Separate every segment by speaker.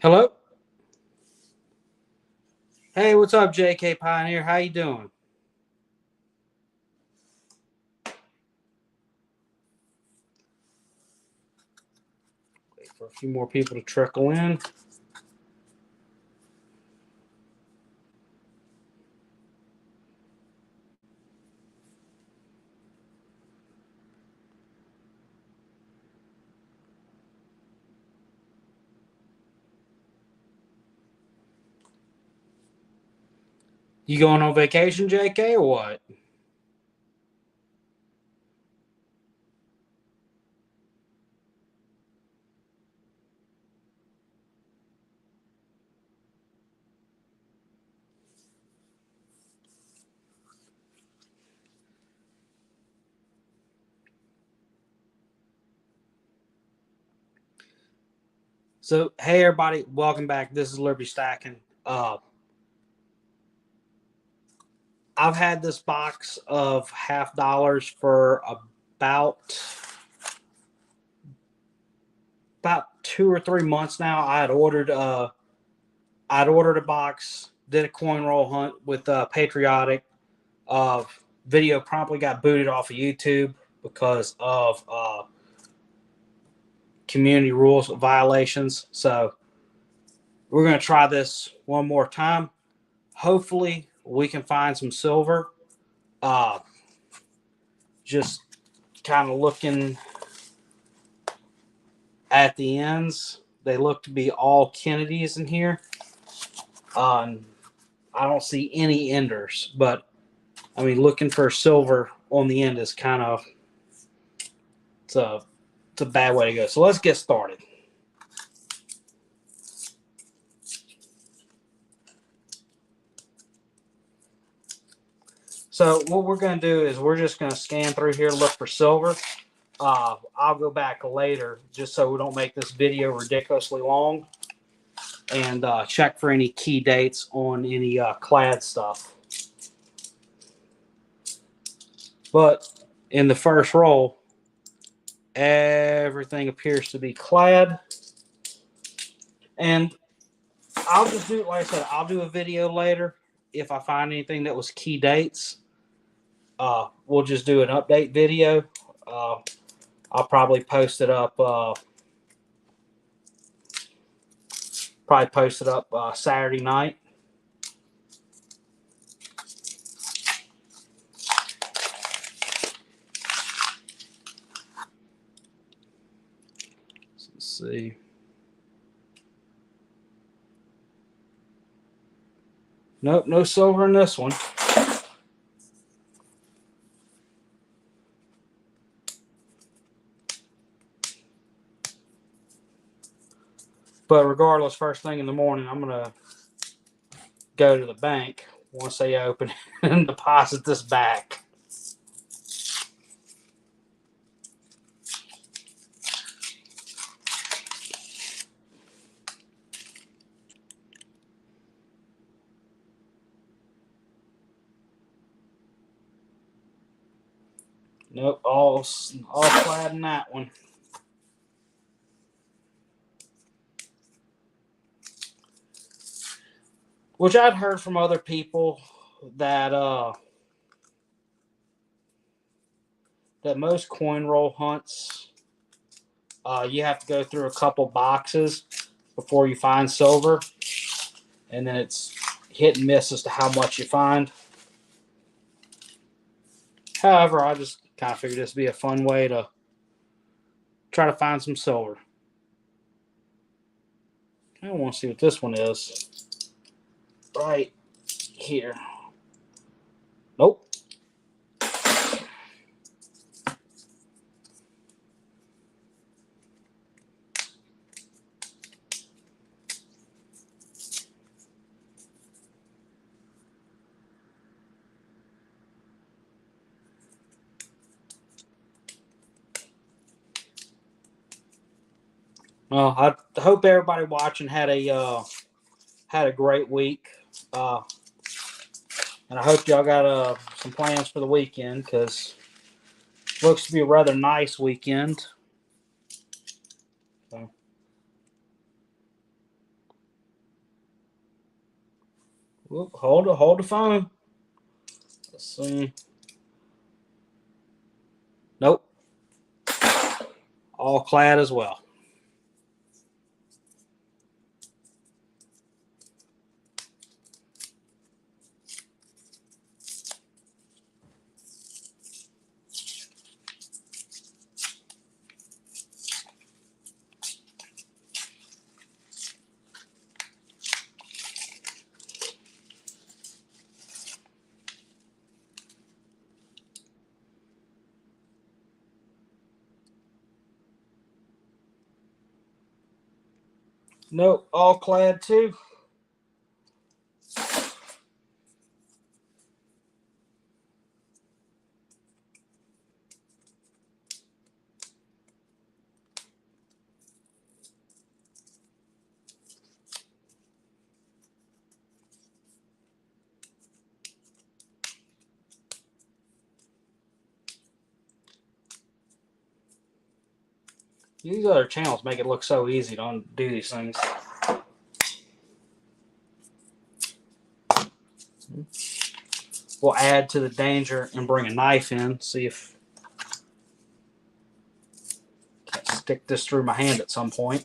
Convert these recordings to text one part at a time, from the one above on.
Speaker 1: Hello. Hey, what's up, JK Pioneer? How you doing? Wait for a few more people to trickle in. You going on vacation, JK, or what? So, hey everybody, welcome back. This is Liberty Stacking. I've had this box of $half for about 2 or 3 months now. I'd ordered a box, did a coin roll hunt with Patriotic. Video promptly got booted off of YouTube because of community rules violations. So we're going to try this one more time. Hopefully we can find some silver. Uh, just kind of looking at the ends. They look to be all Kennedys in here. I don't see any enders, but I mean, looking for silver on the end is kind of it's a bad way to go. So let's get started. So what we're going to do is we're just going to scan through here, look for silver. I'll go back later just so we don't make this video ridiculously long and check for any key dates on any clad stuff. But in the first roll, everything appears to be clad. And I'll just do, like I said, I'll do a video later if I find anything that was key dates. We'll just do an update video. I'll probably post it up. Saturday night. Let's see. Nope, no silver in this one. But regardless, first thing in the morning, I'm going to go to the bank once they open and deposit this back. Nope, all flat in that one. Which I'd heard from other people that that most coin roll hunts, you have to go through a couple boxes before you find silver, and then it's hit and miss as to how much you find. However, I just kind of figured this would be a fun way to try to find some silver. I want to see what this one is. Right here. Nope. Well, I hope everybody watching had a great week, and I hope y'all got some plans for the weekend because it looks to be a rather nice weekend. So, Whoop, hold the phone. Let's see. Nope. All clad as well. Nope, all clad too. These other channels make it look so easy to do these things. We'll add to the danger and bring a knife in. See if I can stick this through my hand at some point.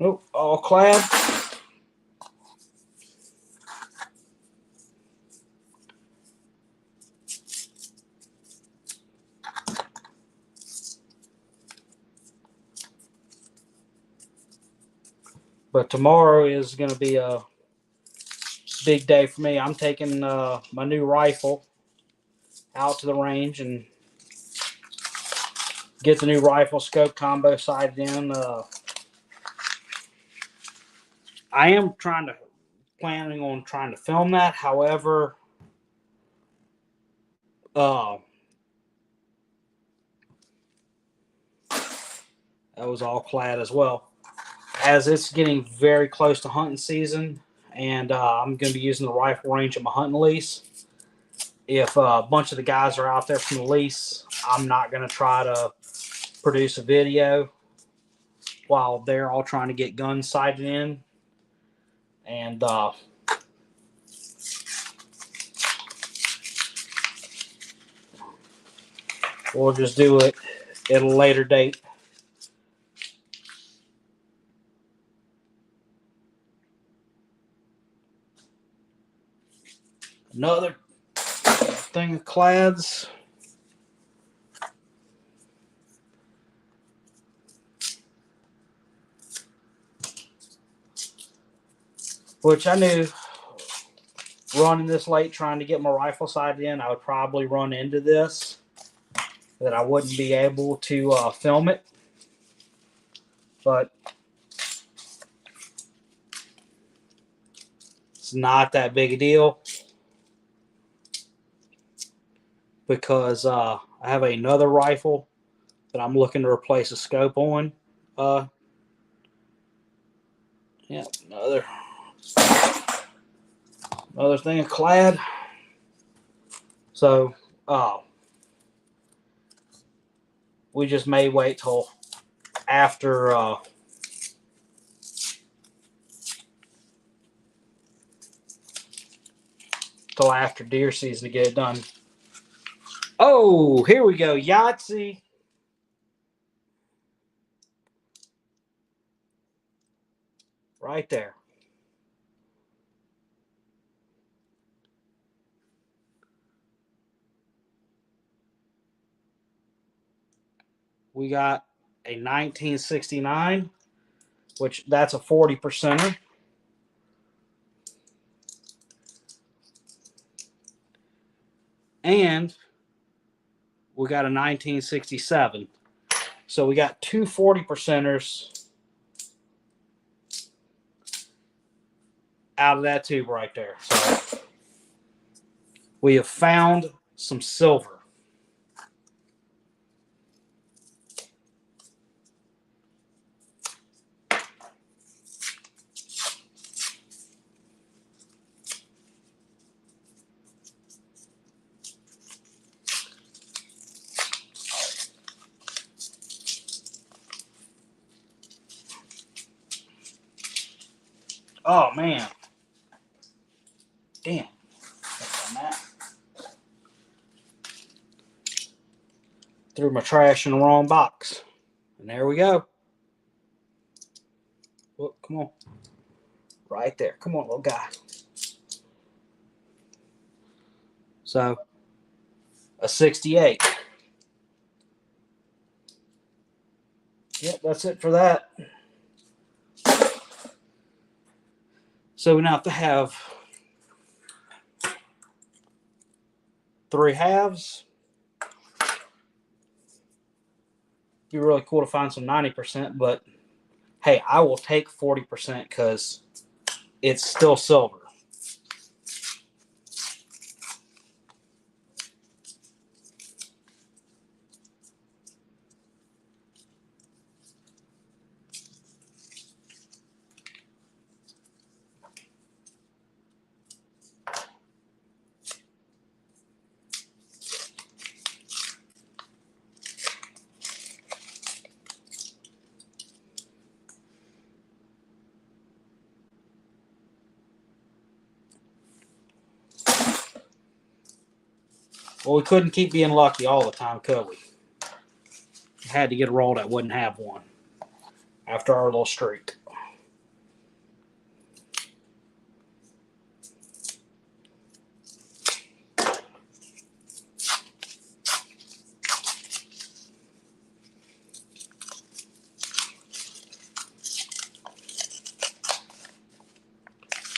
Speaker 1: Nope, all clad. But tomorrow is going to be a big day for me. I'm taking my new rifle out to the range and get the new rifle scope combo sighted in. I am planning on trying to film that. However, that was all clad as well. As it's getting very close to hunting season, and I'm going to be using the rifle range at my hunting lease. If a bunch of the guys are out there from the lease, I'm not going to try to produce a video while they're all trying to get guns sighted in. And we'll just do it at a later date. Another thing of clads. Which I knew running this late trying to get my rifle sighted in, I would probably run into this, that I wouldn't be able to film it. But it's not that big a deal because I have another rifle that I'm looking to replace a scope on. Yeah, another thing of clad. So we just may wait till after deer season to get it done. Oh, here we go. Yahtzee. Right there. We got a 1969, which that's a 40%er. And we got a 1967. So we got two 40%ers out of that tube right there. So we have found some silver. Oh man. Damn. Threw my trash in the wrong box. And there we go. Whoop, come on. Right there. Come on, little guy. So, a 68. Yep, that's it for that. So we now have to have 3 halves. It'd be really cool to find some 90%, but hey, I will take 40% because it's still silver. Well, we couldn't keep being lucky all the time, could we? Had to get a roll that wouldn't have one after our little streak.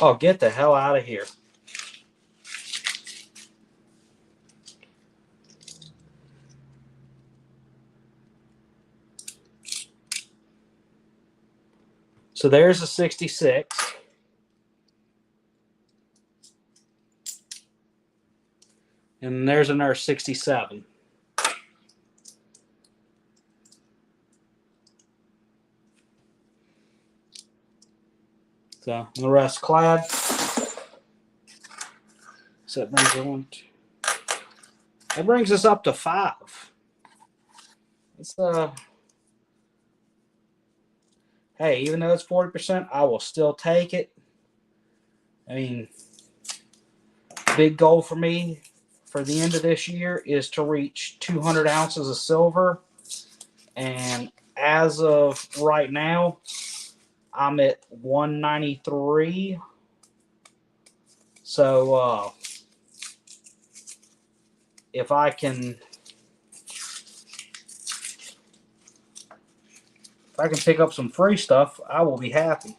Speaker 1: Oh, get the hell out of here. So there's a 66. And there's another 67. So the rest clad. So that brings it on. That brings us up to 5. It's hey, even though it's 40%, I will still take it. I mean, big goal for me for the end of this year is to reach 200 ounces of silver. And as of right now, I'm at 193. So if I can pick up some free stuff, I will be happy.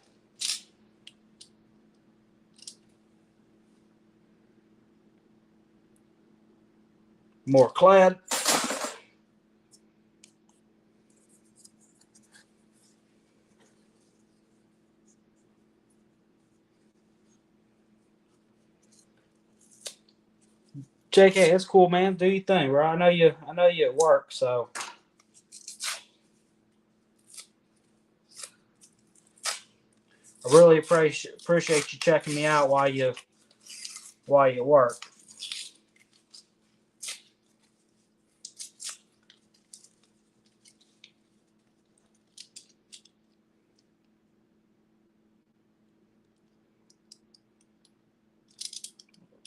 Speaker 1: More clad. JK, it's cool, man. Do your thing, bro. I know you at work, so I really appreciate you checking me out while you work.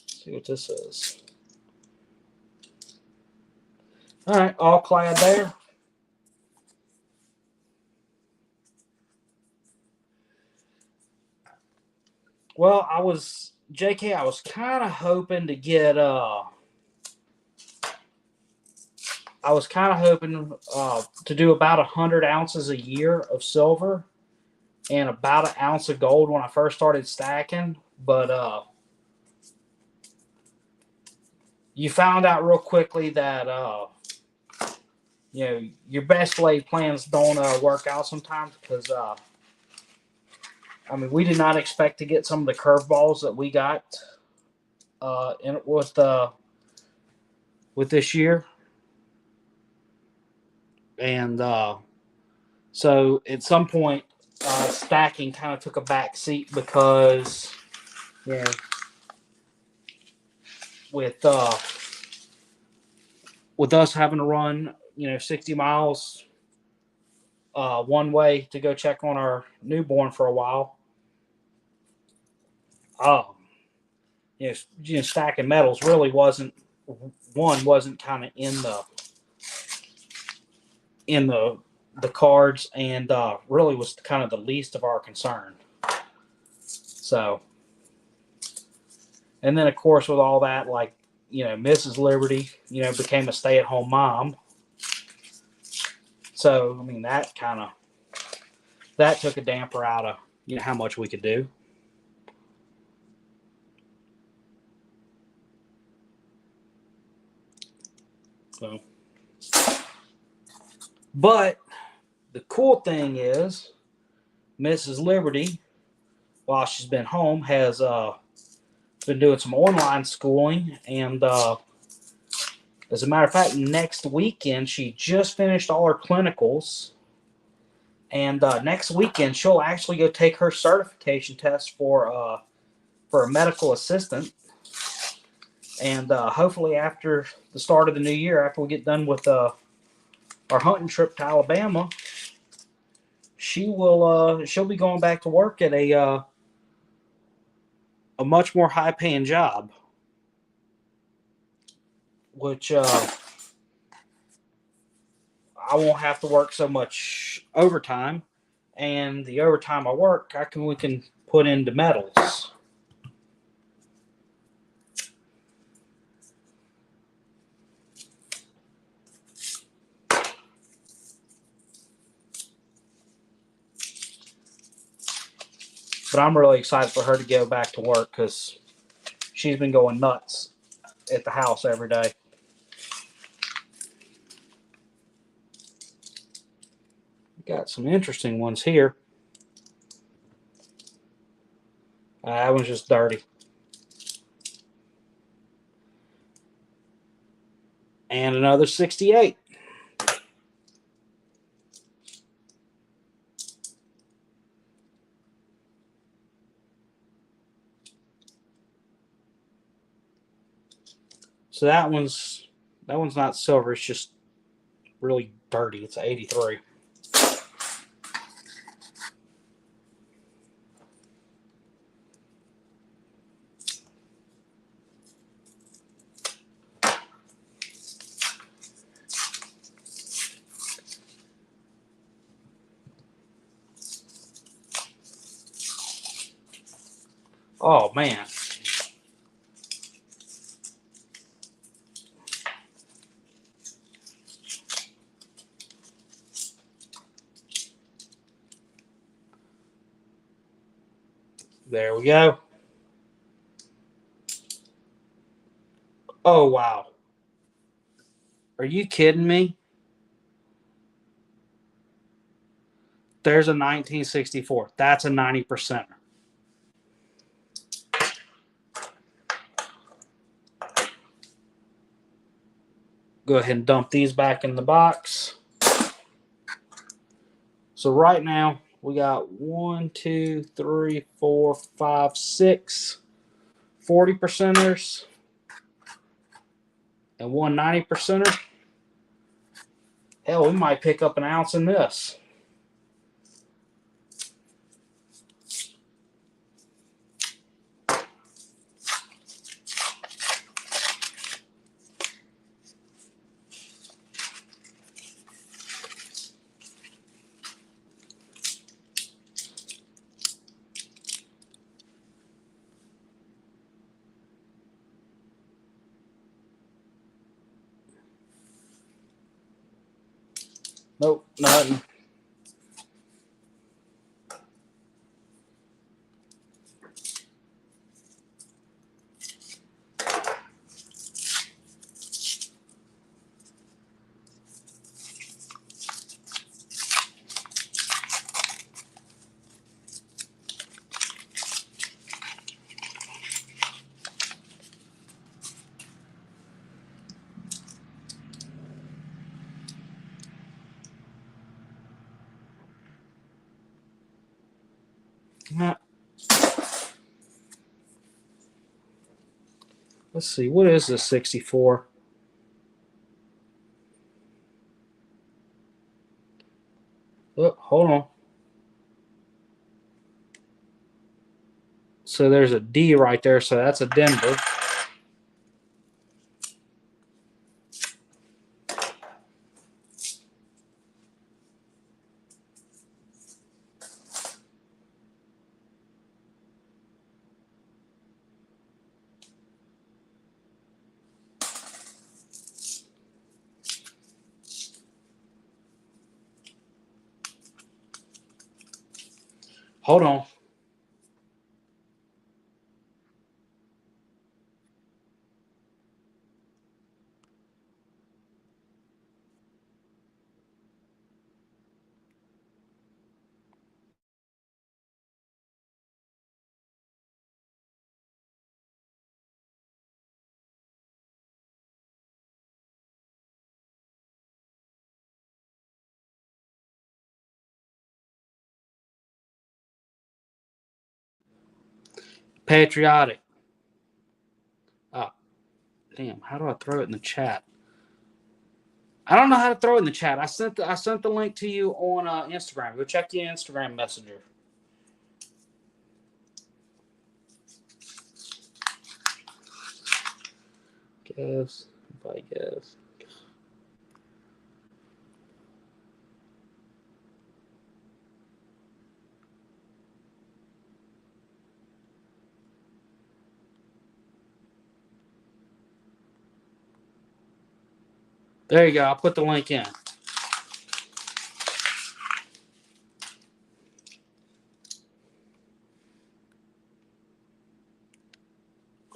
Speaker 1: Let's see what this is. All right, all clad there. Well, I was kind of hoping to get to do about 100 ounces a year of silver and about an ounce of gold when I first started stacking, but you found out real quickly that your best laid plans don't work out sometimes because I mean, we did not expect to get some of the curveballs that we got with this year, and so at some point, stacking kind of took a back seat because with us having to run 60 miles one way to go check on our newborn for a while. um, stacking metals really wasn't kind of in the cards, and really was kind of the least of our concern. So, and then of course with all that, like, Mrs. Liberty, became a stay-at-home mom. So I mean that took a damper out of how much we could do. So, but the cool thing is, Mrs. Liberty, while she's been home, has been doing some online schooling, and as a matter of fact, next weekend she just finished all her clinicals, and next weekend she'll actually go take her certification test for a medical assistant, and hopefully after the start of the new year, after we get done with our hunting trip to Alabama, she'll be going back to work at a much more high paying job, which I won't have to work so much overtime, and the overtime I work, we can put into metals. But I'm really excited for her to go back to work because she's been going nuts at the house every day. Got some interesting ones here. That one's just dirty. And another 68. So that one's not silver. It's just really dirty. It's 83. Oh man. There we go. Oh wow. Are you kidding me? There's a 1964. That's a 90%. Go ahead and dump these back in the box. So right now we got 1, 2, 3, 4, 5, 6 40%ers and one 90%er. Hell, we might pick up an ounce in this. Nope, nothing. Let's see, what is this 64? Oh, hold on. So there's a D right there. So that's a Denver. Hold on. Patriotic. Oh, damn. How do I throw it in the chat? I don't know how to throw it in the chat. I sent the link to you on Instagram. Go check your Instagram messenger. Guess. If I guess. There you go. I'll put the link in.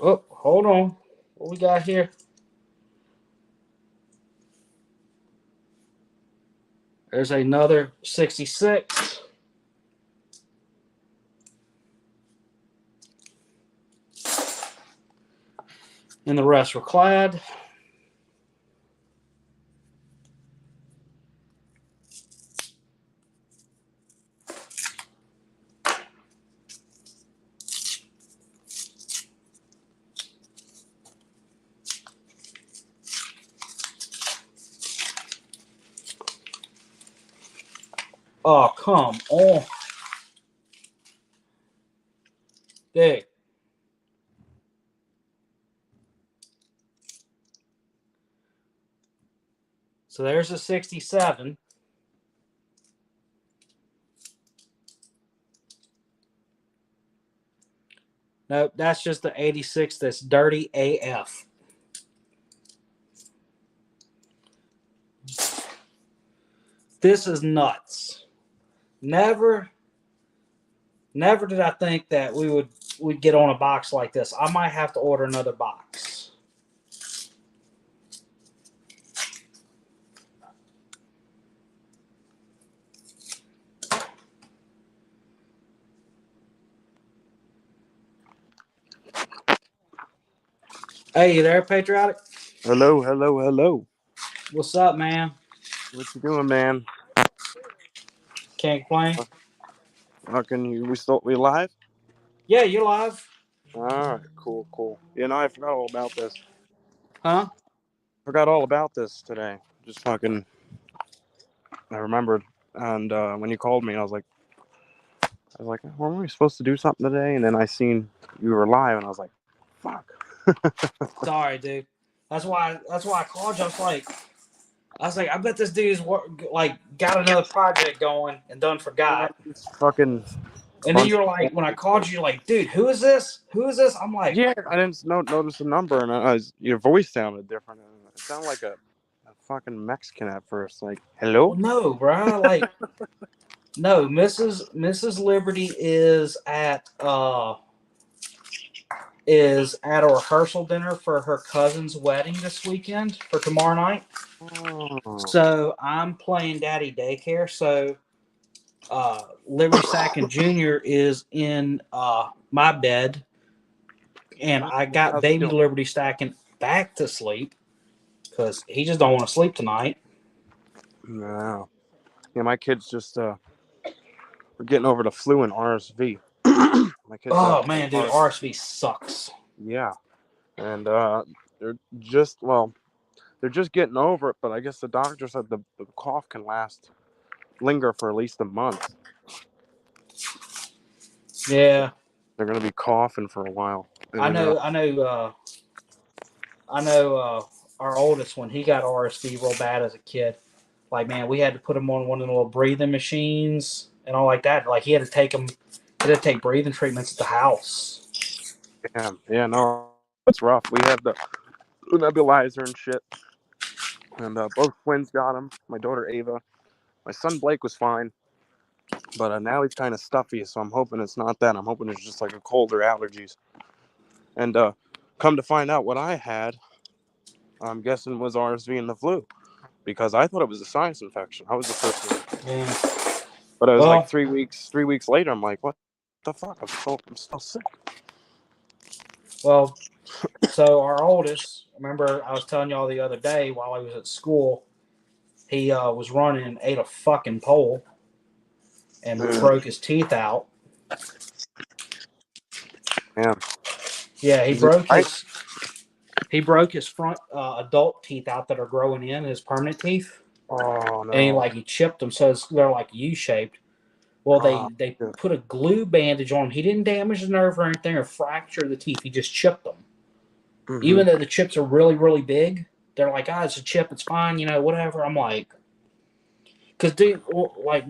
Speaker 1: Oh, hold on. What we got here? There's another 66. And the rest were clad. Oh, come on. Dude. So there's a 67. Nope, that's just the 86 that's dirty AF. This is nuts. Never did I think that we'd get on a box like this. I might have to order another box. Hey, you there, Patriotic?
Speaker 2: Hello, hello, hello.
Speaker 1: What's up, man?
Speaker 2: What you doing, man?
Speaker 1: Can't complain.
Speaker 2: How can you? We live?
Speaker 1: Yeah, you're live.
Speaker 2: All right, cool, cool. You know, I forgot all about this.
Speaker 1: Huh?
Speaker 2: Forgot all about this today. Just fucking. I remembered, and when you called me, I was like, weren't we supposed to do something today? And then I seen you were live, and I was like, fuck.
Speaker 1: Sorry, dude. That's why I called you. I was like, I bet this dude's got another project going and done forgot.
Speaker 2: Just fucking.
Speaker 1: And then you were like, when I called you, you're like, dude, who is this? Who is this? I'm like,
Speaker 2: Yeah, I didn't notice the number, and your voice sounded different. It sounded like a fucking Mexican at first. Like, hello?
Speaker 1: well, no, bro. Like, no, Mrs. Liberty is at a rehearsal dinner for her cousin's wedding this weekend for tomorrow night.
Speaker 2: Oh.
Speaker 1: So I'm playing daddy daycare. So Liberty Stacking Jr. is in my bed, and I got
Speaker 2: How's he
Speaker 1: baby
Speaker 2: doing?
Speaker 1: Liberty Stacking back to sleep because he just don't want to sleep tonight.
Speaker 2: No. Yeah, my kids just we're getting over the flu and RSV. My kids got
Speaker 1: Oh man, dude, RSV sucks.
Speaker 2: yeah, and they're they're just getting over it. But I guess the doctor said the cough can linger for at least a month.
Speaker 1: Yeah.
Speaker 2: They're gonna be coughing for a while.
Speaker 1: I
Speaker 2: And,
Speaker 1: know. Our oldest one, he got RSV real bad as a kid. Like, man, we had to put him on one of the little breathing machines and all like that. Like, he had to take him. He had to take breathing treatments at the house.
Speaker 2: yeah, no, it's rough. We had the nebulizer and shit, and both twins got them. My daughter Ava, my son Blake was fine, but now he's kind of stuffy. So I'm hoping it's not that. I'm hoping it's just like a cold or allergies. And come to find out, what I had, I'm guessing was RSV and the flu, because I thought it was a sinus infection. I was the first one,
Speaker 1: Yeah.
Speaker 2: but it was
Speaker 1: Well,
Speaker 2: like 3 weeks. 3 weeks later, I'm like, what the fuck? I'm still sick.
Speaker 1: Well, so our oldest, remember I was telling y'all the other day while he was at school, he was running and ate a fucking pole and broke his teeth out.
Speaker 2: Yeah.
Speaker 1: Yeah,
Speaker 2: Is it right?
Speaker 1: he broke his front adult teeth out that are growing in, his permanent teeth,
Speaker 2: Oh
Speaker 1: and
Speaker 2: no.
Speaker 1: he chipped them so they're like U-shaped. Well,
Speaker 2: Ah,
Speaker 1: they
Speaker 2: yeah.
Speaker 1: put a glue bandage on him. He didn't damage the nerve or anything or fracture the teeth. He just chipped them.
Speaker 2: Mm-hmm.
Speaker 1: Even though the chips are really, really big, they're like, it's a chip, it's fine, whatever. I'm like, because dude, like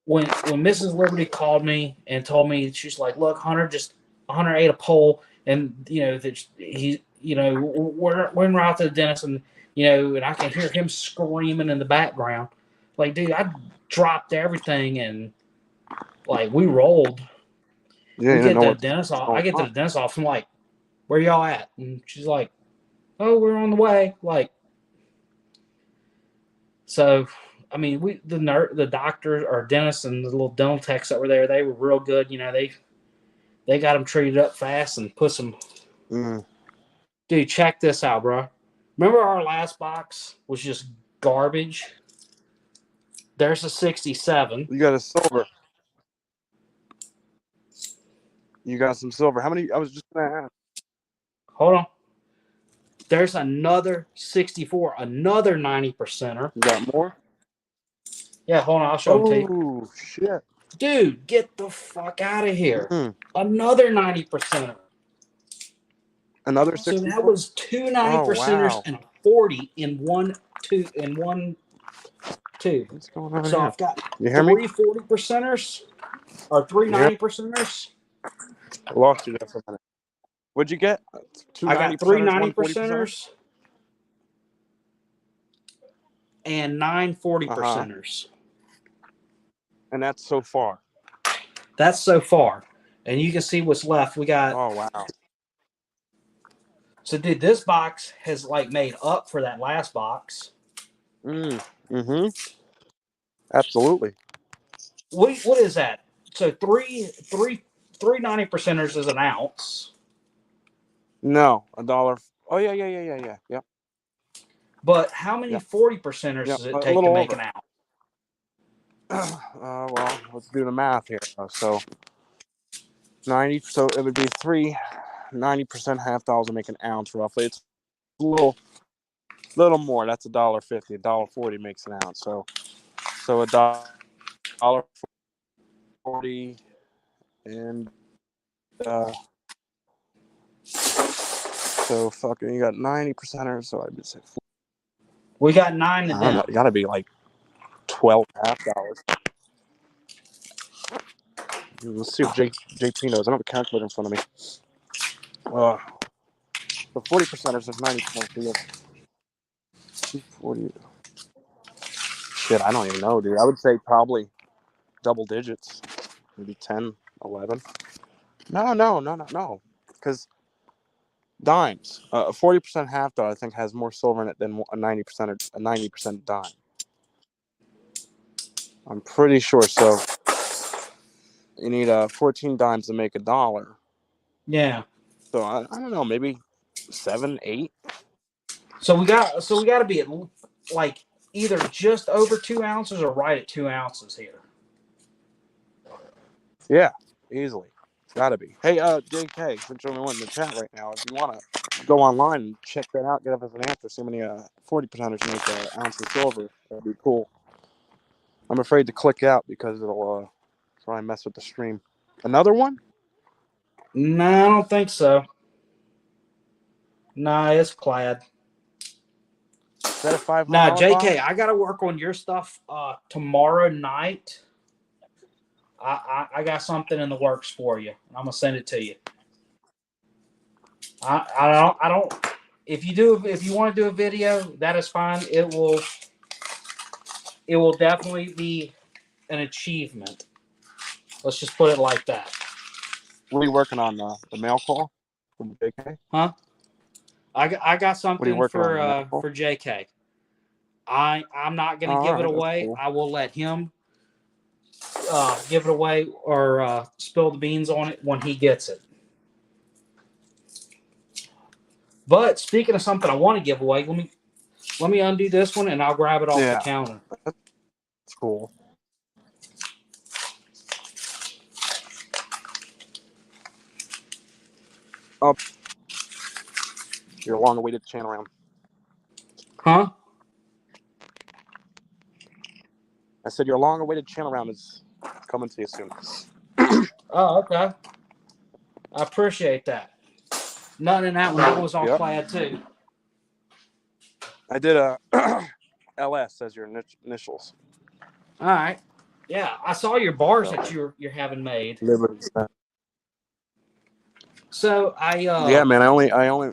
Speaker 1: when Mrs. Liberty called me and told me, she's like, look, Hunter ate a pole, and that he, we're en route to the dentist, and and I can hear him screaming in the background. Like, dude, I dropped everything and like we rolled.
Speaker 2: Yeah,
Speaker 1: We
Speaker 2: you didn't
Speaker 1: get
Speaker 2: know
Speaker 1: to the
Speaker 2: what
Speaker 1: dentist.
Speaker 2: was
Speaker 1: I
Speaker 2: going
Speaker 1: get to
Speaker 2: on.
Speaker 1: the dentist office. I'm like, where y'all at? And she's like, oh, we're on the way. Like, so. I mean, the doctors or dentists and the little dental techs that were there, they were real good. They got him treated up fast and put some.
Speaker 2: Mm.
Speaker 1: Dude, check this out, bro. Remember our last box was just garbage? There's a 67.
Speaker 2: You got a silver. You got some silver. How many? I was just gonna ask.
Speaker 1: Hold on. There's another 64, another 90%er.
Speaker 2: You got more?
Speaker 1: Yeah, hold on. I'll show them to you.
Speaker 2: Oh shit!
Speaker 1: Dude, get the fuck out of here.
Speaker 2: Mm.
Speaker 1: Another 90%er.
Speaker 2: Another
Speaker 1: So that
Speaker 2: 64?
Speaker 1: was two 90%ers
Speaker 2: Oh wow!
Speaker 1: and 40 in one, two.
Speaker 2: What's going on
Speaker 1: So
Speaker 2: here?
Speaker 1: I've got
Speaker 2: You hear me?
Speaker 1: three 40%ers or three
Speaker 2: Yeah.
Speaker 1: 90%ers.
Speaker 2: I lost you there for a minute. What'd you get? Two
Speaker 1: I got three
Speaker 2: 90%ers,
Speaker 1: 90
Speaker 2: one 40%er?
Speaker 1: percenters and nine 40
Speaker 2: Uh-huh.
Speaker 1: percenters.
Speaker 2: And that's so far.
Speaker 1: That's so far. And you can see what's left. We got.
Speaker 2: Oh wow.
Speaker 1: So, dude, this box has like made up for that last box.
Speaker 2: Mm-hmm. Absolutely.
Speaker 1: What is that? So three 90 percenters is an ounce.
Speaker 2: No, $1. Oh yeah. Yep.
Speaker 1: But how many
Speaker 2: Yep.
Speaker 1: 40 percenters
Speaker 2: Yep.
Speaker 1: does it
Speaker 2: A
Speaker 1: take to
Speaker 2: little
Speaker 1: make
Speaker 2: over.
Speaker 1: an ounce?
Speaker 2: Well, let's do the math here. So 90. So it would be 90% half dollars to make an ounce roughly. It's a little more. That's $1.50. $1.40 makes an ounce. So $1.40 and so fucking you got 90%, so I'd say
Speaker 1: We got 9 to
Speaker 2: I don't know.
Speaker 1: them.
Speaker 2: It got to be like $12 half dollars. Let's see if JT knows. I don't have a calculator in front of me. The 40%ers is 90%. 240. Shit, I don't even know, dude. I would say probably double digits, maybe 10, 11. No. Because dimes, a 40% half dollar, I think, has more silver in it than a 90% or a 90% dime. I'm pretty sure. So you need 14 dimes to make $1.
Speaker 1: Yeah.
Speaker 2: So I don't know, maybe 7, 8.
Speaker 1: So we got to be at like either just over 2 ounces or right at 2 ounces here.
Speaker 2: Yeah, easily. Gotta be. Hey, JK, since you're the one in the chat right now, if you want to go online and check that out, get us an answer, see how many 40%ers make an ounce of silver, that'd be cool. I'm afraid to click out because it'll probably mess with the stream. Another one?
Speaker 1: No, I don't think so. Nah, it's clad.
Speaker 2: Is that a $500
Speaker 1: Nah, JK,
Speaker 2: box?
Speaker 1: I got to work on your stuff tomorrow night. I got something in the works for you. I'm gonna send it to you. I don't. If you want to do a video, that is fine. It will definitely be an achievement. Let's just put it like that.
Speaker 2: What are you working on? The mail call from JK?
Speaker 1: Huh? I got
Speaker 2: What are you
Speaker 1: something
Speaker 2: working on? The mail call?
Speaker 1: for JK. I'm not
Speaker 2: Oh,
Speaker 1: gonna
Speaker 2: all
Speaker 1: give it
Speaker 2: right, that's
Speaker 1: away.
Speaker 2: cool.
Speaker 1: I will let him give it away or spill the beans on it when he gets it. But speaking of something I want to give away, let me undo this one and I'll grab it off the
Speaker 2: Yeah,
Speaker 1: counter.
Speaker 2: that's cool. Oh, your long-awaited channel round.
Speaker 1: Huh?
Speaker 2: I said your long-awaited channel round is coming to you soon.
Speaker 1: Oh, okay. I appreciate that. Nothing in that one. That one was all
Speaker 2: Yep.
Speaker 1: clad too.
Speaker 2: I did a LS as your initials.
Speaker 1: All right. Yeah, I saw your bars
Speaker 2: So,
Speaker 1: that you're having made.
Speaker 2: Liberty.
Speaker 1: So
Speaker 2: Yeah, man. I only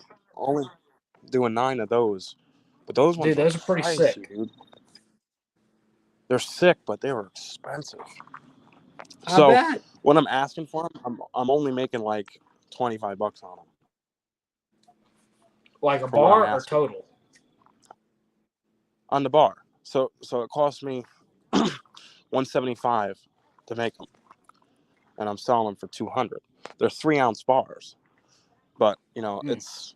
Speaker 2: doing 9 of those, but those ones
Speaker 1: dude,
Speaker 2: are
Speaker 1: those are pretty
Speaker 2: pricey,
Speaker 1: sick.
Speaker 2: dude. They're sick, but they were expensive.
Speaker 1: I
Speaker 2: So
Speaker 1: bet.
Speaker 2: when I'm asking for them, I'm only making like $25 on them
Speaker 1: Like a
Speaker 2: for what I'm
Speaker 1: bar or
Speaker 2: asking
Speaker 1: total?
Speaker 2: on the bar. So it cost me $175 to make them, and I'm selling them for $200. They're 3-ounce bars, but it's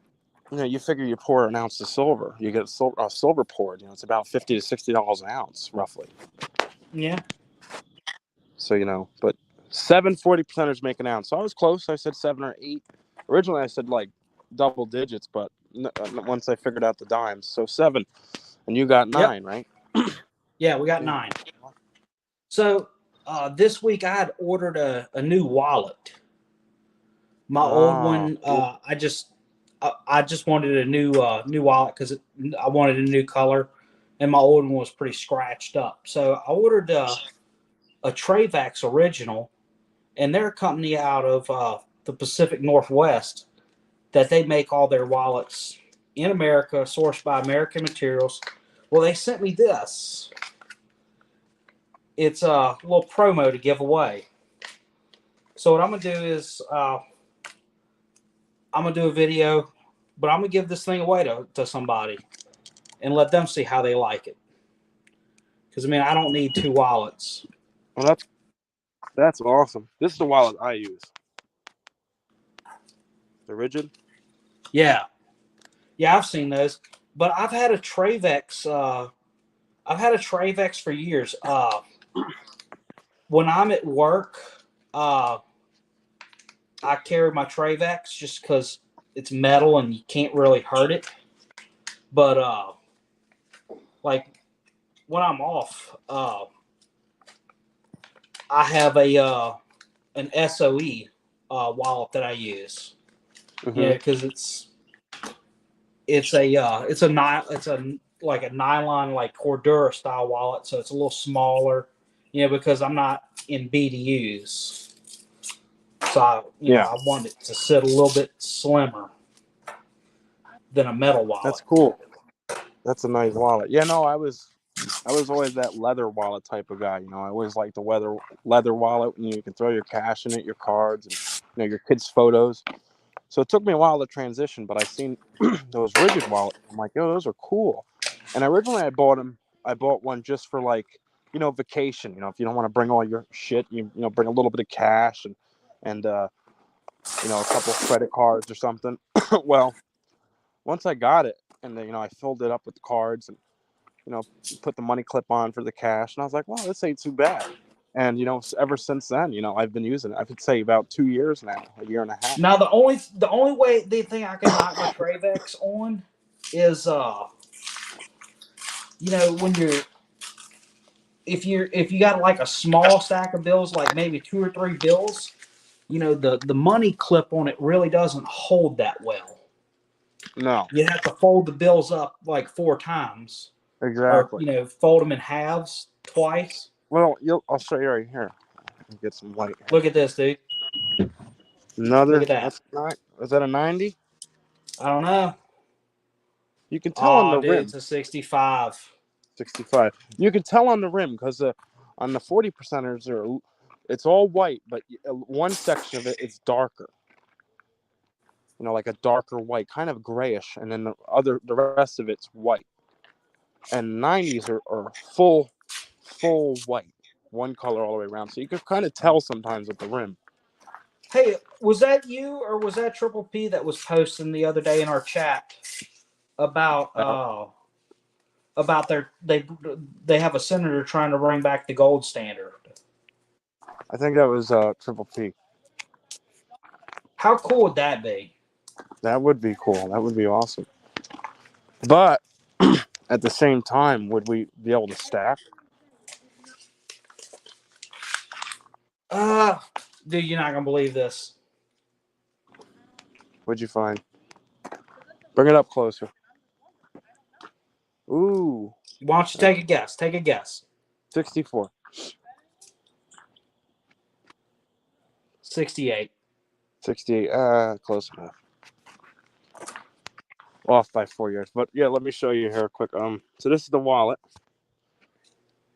Speaker 2: you figure you pour an ounce of silver, you get a silver poured. It's about $50 to $60 an ounce, roughly.
Speaker 1: Yeah.
Speaker 2: So but 7 40%ers make an ounce. So I was close. I said 7 or 8. Originally, I said like double digits, but once I figured out the dimes, so 7, and you got 9,
Speaker 1: Yep.
Speaker 2: right?
Speaker 1: Yeah, we got
Speaker 2: Yeah.
Speaker 1: 9. So this week I had ordered a new wallet. My old one,
Speaker 2: Cool.
Speaker 1: I just wanted a new wallet because I wanted a new color, and my old one was pretty scratched up. So I ordered a Travax original, and they're a company out of the Pacific Northwest that they make all their wallets in America, sourced by American materials. Well, they sent me this. It's a little promo to give away. So what I'm gonna do is I'm gonna do a video, but I'm gonna give this thing away to somebody and let them see how they like it. Because I mean, I don't need 2 wallets.
Speaker 2: Well, that's awesome. This is the wallet I use. The Rigid.
Speaker 1: Yeah, I've seen those, but I've had a Travex. I've had a Travex for years. When I'm at work, uh, I carry my Travex just because it's metal and you can't really hurt it. But like when I'm off, I have an SOE wallet that I use.
Speaker 2: Mm-hmm.
Speaker 1: Yeah, because it's a like a nylon like Cordura style wallet, so it's a little smaller. Because I'm not in BDUs, so I want it to sit a little bit slimmer than a metal wallet.
Speaker 2: That's cool. That's a nice wallet. Yeah, no, I was always that leather wallet type of guy. I always liked the leather wallet. You can throw your cash in it, your cards, and your kids' photos. So it took me a while to transition, but I seen those Rigid wallets. I'm like, yo, those are cool. And originally I bought one just for like, vacation. If you don't want to bring all your shit, you bring a little bit of cash and a couple of credit cards or something. Well, once I got it and then, I filled it up with the cards and put the money clip on for the cash, and I was like, well, this ain't too bad. And ever since then, I've been using it. I could say about 2 years now, a year and a half.
Speaker 1: Now the only way the thing I can knock my Travex on is when if you got like a small stack of bills, like maybe 2 or 3 bills, the money clip on it really doesn't hold that well.
Speaker 2: No,
Speaker 1: You have to fold the bills up like 4 times, or
Speaker 2: exactly.
Speaker 1: fold them in halves twice.
Speaker 2: Well, I'll show you right here. Get some light.
Speaker 1: Look at this, dude. Look
Speaker 2: Another.
Speaker 1: at that.
Speaker 2: That's not. Is that a 90?
Speaker 1: I don't know.
Speaker 2: You can tell on
Speaker 1: Oh,
Speaker 2: the
Speaker 1: dude,
Speaker 2: rim.
Speaker 1: it's a 65.
Speaker 2: 65. You can tell on the rim because on the 40 percenters it's all white, but one section of it is darker. Like a darker white, kind of grayish, and then the rest of it's white. And 90s are full white, one color all the way around. So you can kind of tell sometimes at the rim.
Speaker 1: Hey, was that you or was that Triple P that was posting the other day in our chat about they have a senator trying to bring back the gold standard?
Speaker 2: I think that was Triple P.
Speaker 1: How cool would that be?
Speaker 2: That would be cool. That would be awesome. But at the same time, would we be able to stack?
Speaker 1: Dude, you're not gonna believe this.
Speaker 2: What'd you find? Bring it up closer. Ooh.
Speaker 1: Why don't you take a guess? Take a guess.
Speaker 2: 64.
Speaker 1: 68.
Speaker 2: 68. Close enough. Off by 4 years. But yeah, let me show you here quick. So this is the wallet.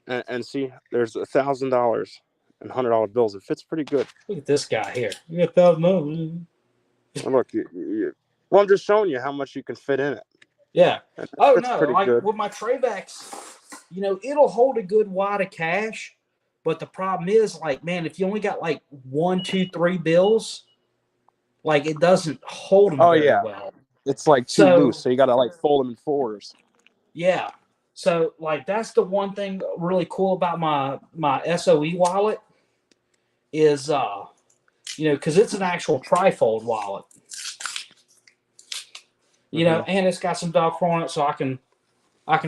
Speaker 2: And see, there's $1,000 and $100 bills. It fits pretty good.
Speaker 1: Look at this guy here. You got $1,000.
Speaker 2: And look, well, I'm just showing you how much you can fit in it.
Speaker 1: Yeah.
Speaker 2: And
Speaker 1: Oh
Speaker 2: it's
Speaker 1: no,
Speaker 2: pretty
Speaker 1: like
Speaker 2: good.
Speaker 1: with my Traybacks, it'll hold a good wad of cash, but the problem is, like, man, if you only got like 1, 2, 3 bills, like it doesn't hold them very well.
Speaker 2: It's like too loose, so you gotta like fold them in fours.
Speaker 1: Yeah. So like that's the one thing really cool about my SOE wallet is because it's an actual trifold wallet. And it's got some Velcro on it, so I can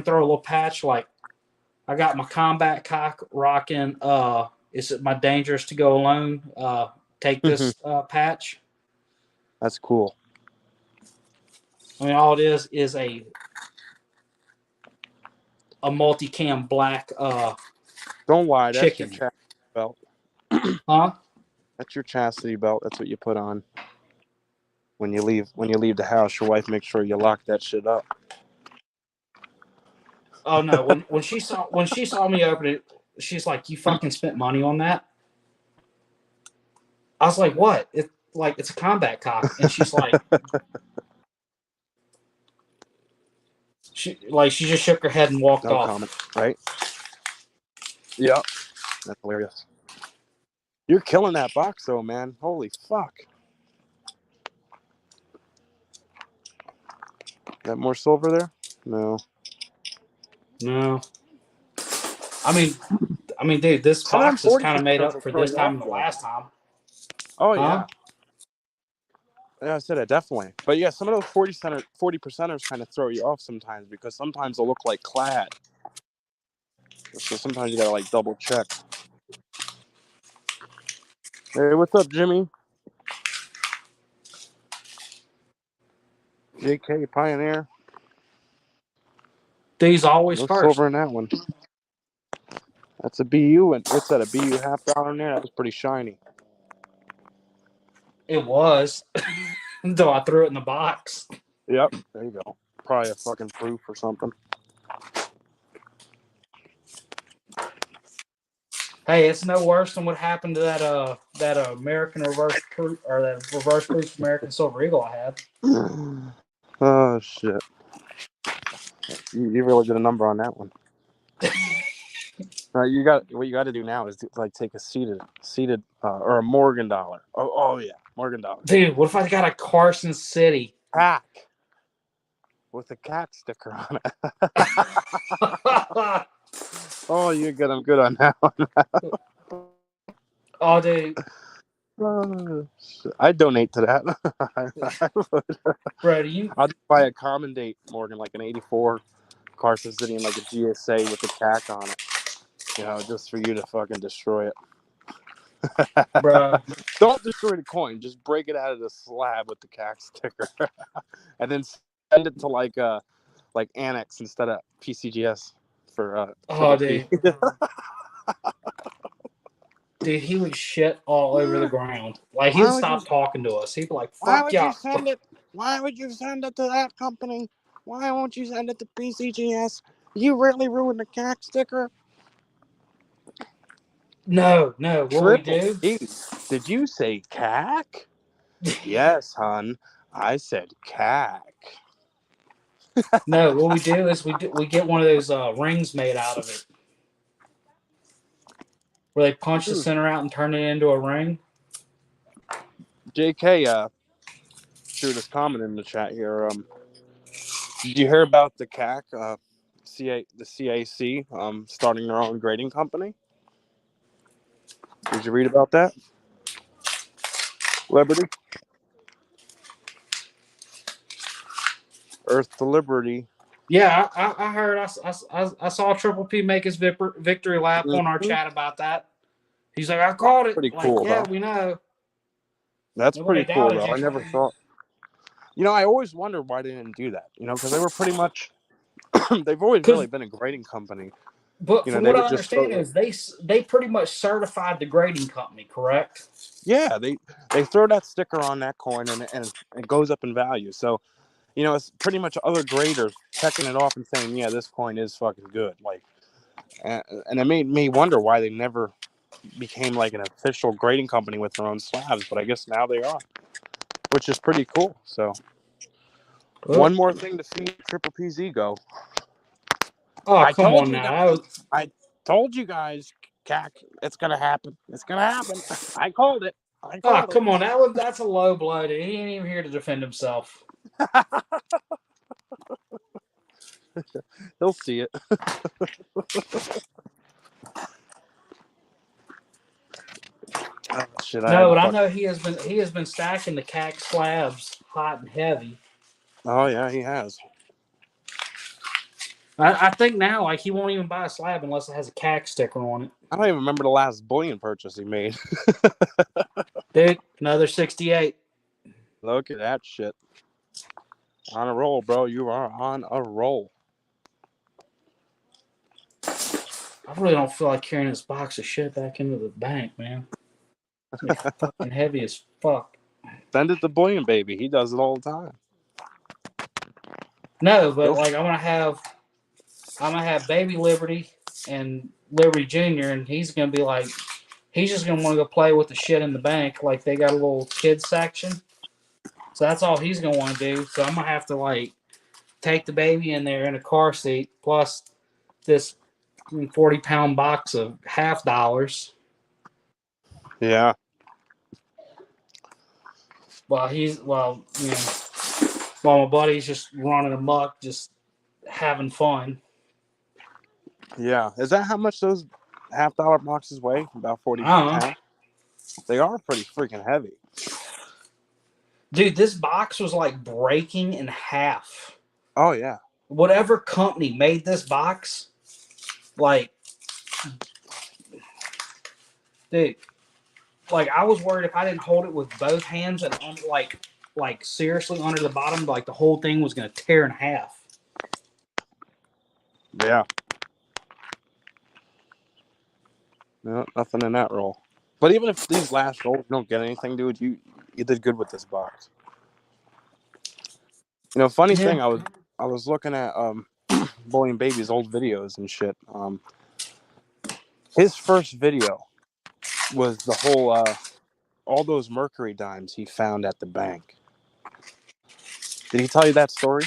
Speaker 1: throw a little patch. Like I got my combat cock rocking. Is it my dangerous to go alone? Take this patch.
Speaker 2: That's cool.
Speaker 1: I mean, all it is a multicam black
Speaker 2: Don't lie, that's
Speaker 1: chicken.
Speaker 2: your chastity belt.
Speaker 1: Huh?
Speaker 2: That's your chastity belt. That's what you put on when you leave the house. Your wife makes sure you lock that shit up.
Speaker 1: Oh no! When she saw me open it, she's like, "You fucking spent money on that?" I was like, "What?" It's a combat cock, and she's like, she just shook her head and walked
Speaker 2: No
Speaker 1: off.
Speaker 2: comment, right? Yeah, that's hilarious. You're killing that box though, man. Holy fuck! Got more silver there? No.
Speaker 1: I mean, dude, this box is kind of made up for this time and the last time.
Speaker 2: Oh,
Speaker 1: huh?
Speaker 2: Yeah, I said it, definitely. But yeah, some of those 40 percenters kind of throw you off sometimes because sometimes they'll look like clad. So sometimes you gotta like double check. Hey, what's up, Jimmy? JK Pioneer.
Speaker 1: These always
Speaker 2: No
Speaker 1: first.
Speaker 2: silver in that one. That's a BU, and what's that? A BU half dollar in there? That was pretty shiny.
Speaker 1: It was until I threw it in the box.
Speaker 2: Yep, there you go. Probably a fucking proof or something.
Speaker 1: Hey, it's no worse than what happened to that American reverse proof or that reverse proof American Silver Eagle I had.
Speaker 2: Oh shit! You really did a number on that one. What you got to do now is like take a seated or a Morgan dollar. Oh yeah, Morgan dollar.
Speaker 1: Dude, what if I got a Carson City
Speaker 2: Pack with a cat sticker on it? Oh, you're good. I'm good on that one.
Speaker 1: Oh, dude.
Speaker 2: I'd donate to that. I would.
Speaker 1: Bro,
Speaker 2: I'll just buy a common date Morgan, like an 84 Carson City and like a GSA with a tack on it. Just for you to fucking destroy it.
Speaker 1: Bruh.
Speaker 2: Don't destroy the coin. Just break it out of the slab with the CAC sticker, and then send it to like Annex instead of PCGS for
Speaker 1: Oh,
Speaker 2: Triple P.
Speaker 1: dude. Dude, he would shit all over the ground. Like, he'd
Speaker 2: Why would you?
Speaker 1: stop talking to us. He'd be like,
Speaker 2: Why
Speaker 1: fuck
Speaker 2: would you
Speaker 1: y'all.
Speaker 2: send it? Why would you send it to that company? Why won't you send it to PCGS? You really ruined the CAC sticker.
Speaker 1: No. What we
Speaker 2: Triple
Speaker 1: do?
Speaker 2: P. Did you say CAC? Yes, hon. I said CAC.
Speaker 1: No, what we do is we get one of those rings made out of it, where they punch the center out and turn it into a ring.
Speaker 2: JK threw this comment in the chat here. Did you hear about the CAC, the CAC, starting their own grading company? Did you read about that? Liberty? Earth to Liberty.
Speaker 1: Yeah, I heard. I saw Triple P make his victory lap on our chat about that. He's like, I called it.
Speaker 2: Pretty
Speaker 1: Like,
Speaker 2: cool,
Speaker 1: yeah,
Speaker 2: though.
Speaker 1: we know.
Speaker 2: That's
Speaker 1: Nobody
Speaker 2: pretty cool,
Speaker 1: doubted
Speaker 2: though.
Speaker 1: you.
Speaker 2: I never thought. I always wondered why they didn't do that. Because they were pretty much. They've always really been a grading company.
Speaker 1: But from
Speaker 2: They
Speaker 1: what I
Speaker 2: would just throw.
Speaker 1: understand is they pretty much certified the grading company, correct?
Speaker 2: Yeah, they throw that sticker on that coin and it goes up in value. So, it's pretty much other graders checking it off and saying, yeah, this coin is fucking good. Like, and it made me wonder why they never became like an official grading company with their own slabs. But I guess now they are, which is pretty cool. So, one more thing to feed Triple P's ego.
Speaker 1: Oh,
Speaker 2: I
Speaker 1: come
Speaker 2: told
Speaker 1: on
Speaker 2: you
Speaker 1: now.
Speaker 2: guys. I told you guys, CAC, it's gonna happen. It's gonna happen. I called it. I
Speaker 1: Oh,
Speaker 2: called
Speaker 1: come on. That's a low blow, dude. He ain't even here to defend himself.
Speaker 2: He'll see it. Oh, shit,
Speaker 1: No, but I know he has been stacking the CAC slabs hot and heavy.
Speaker 2: Oh yeah, he has.
Speaker 1: I think now, like, he won't even buy a slab unless it has a CAC sticker on it.
Speaker 2: I don't even remember the last bullion purchase he made.
Speaker 1: Dude, another 68.
Speaker 2: Look at that shit. On a roll, bro. You are on a roll.
Speaker 1: I really don't feel like carrying this box of shit back into the bank, man. It's like fucking heavy as fuck.
Speaker 2: Send it to Bullion Baby. He does it all the time.
Speaker 1: No, but like I'm gonna have Baby Liberty and Liberty Junior, and he's gonna be like, he's just gonna want to go play with the shit in the bank. Like they got a little kids section, so that's all he's gonna want to do. So I'm gonna have to like take the baby in there in a car seat, plus this 40-pound box of $half.
Speaker 2: Yeah.
Speaker 1: While my buddy's just running amok, just having fun.
Speaker 2: Yeah. Is that how much those $half boxes weigh? About 40 pounds? They are pretty freaking heavy.
Speaker 1: Dude, this box was like breaking in half.
Speaker 2: Oh, yeah.
Speaker 1: Whatever company made this box, like, dude, like I was worried if I didn't hold it with both hands and like seriously under the bottom, like the whole thing was gonna tear in half.
Speaker 2: Yeah. No, nothing in that roll. But even if these last rolls don't get anything, dude, you did good with this box. Funny thing, I was looking at Bullion Baby's old videos and shit. His first video was the whole all those mercury dimes he found at the bank. Did he tell you that story?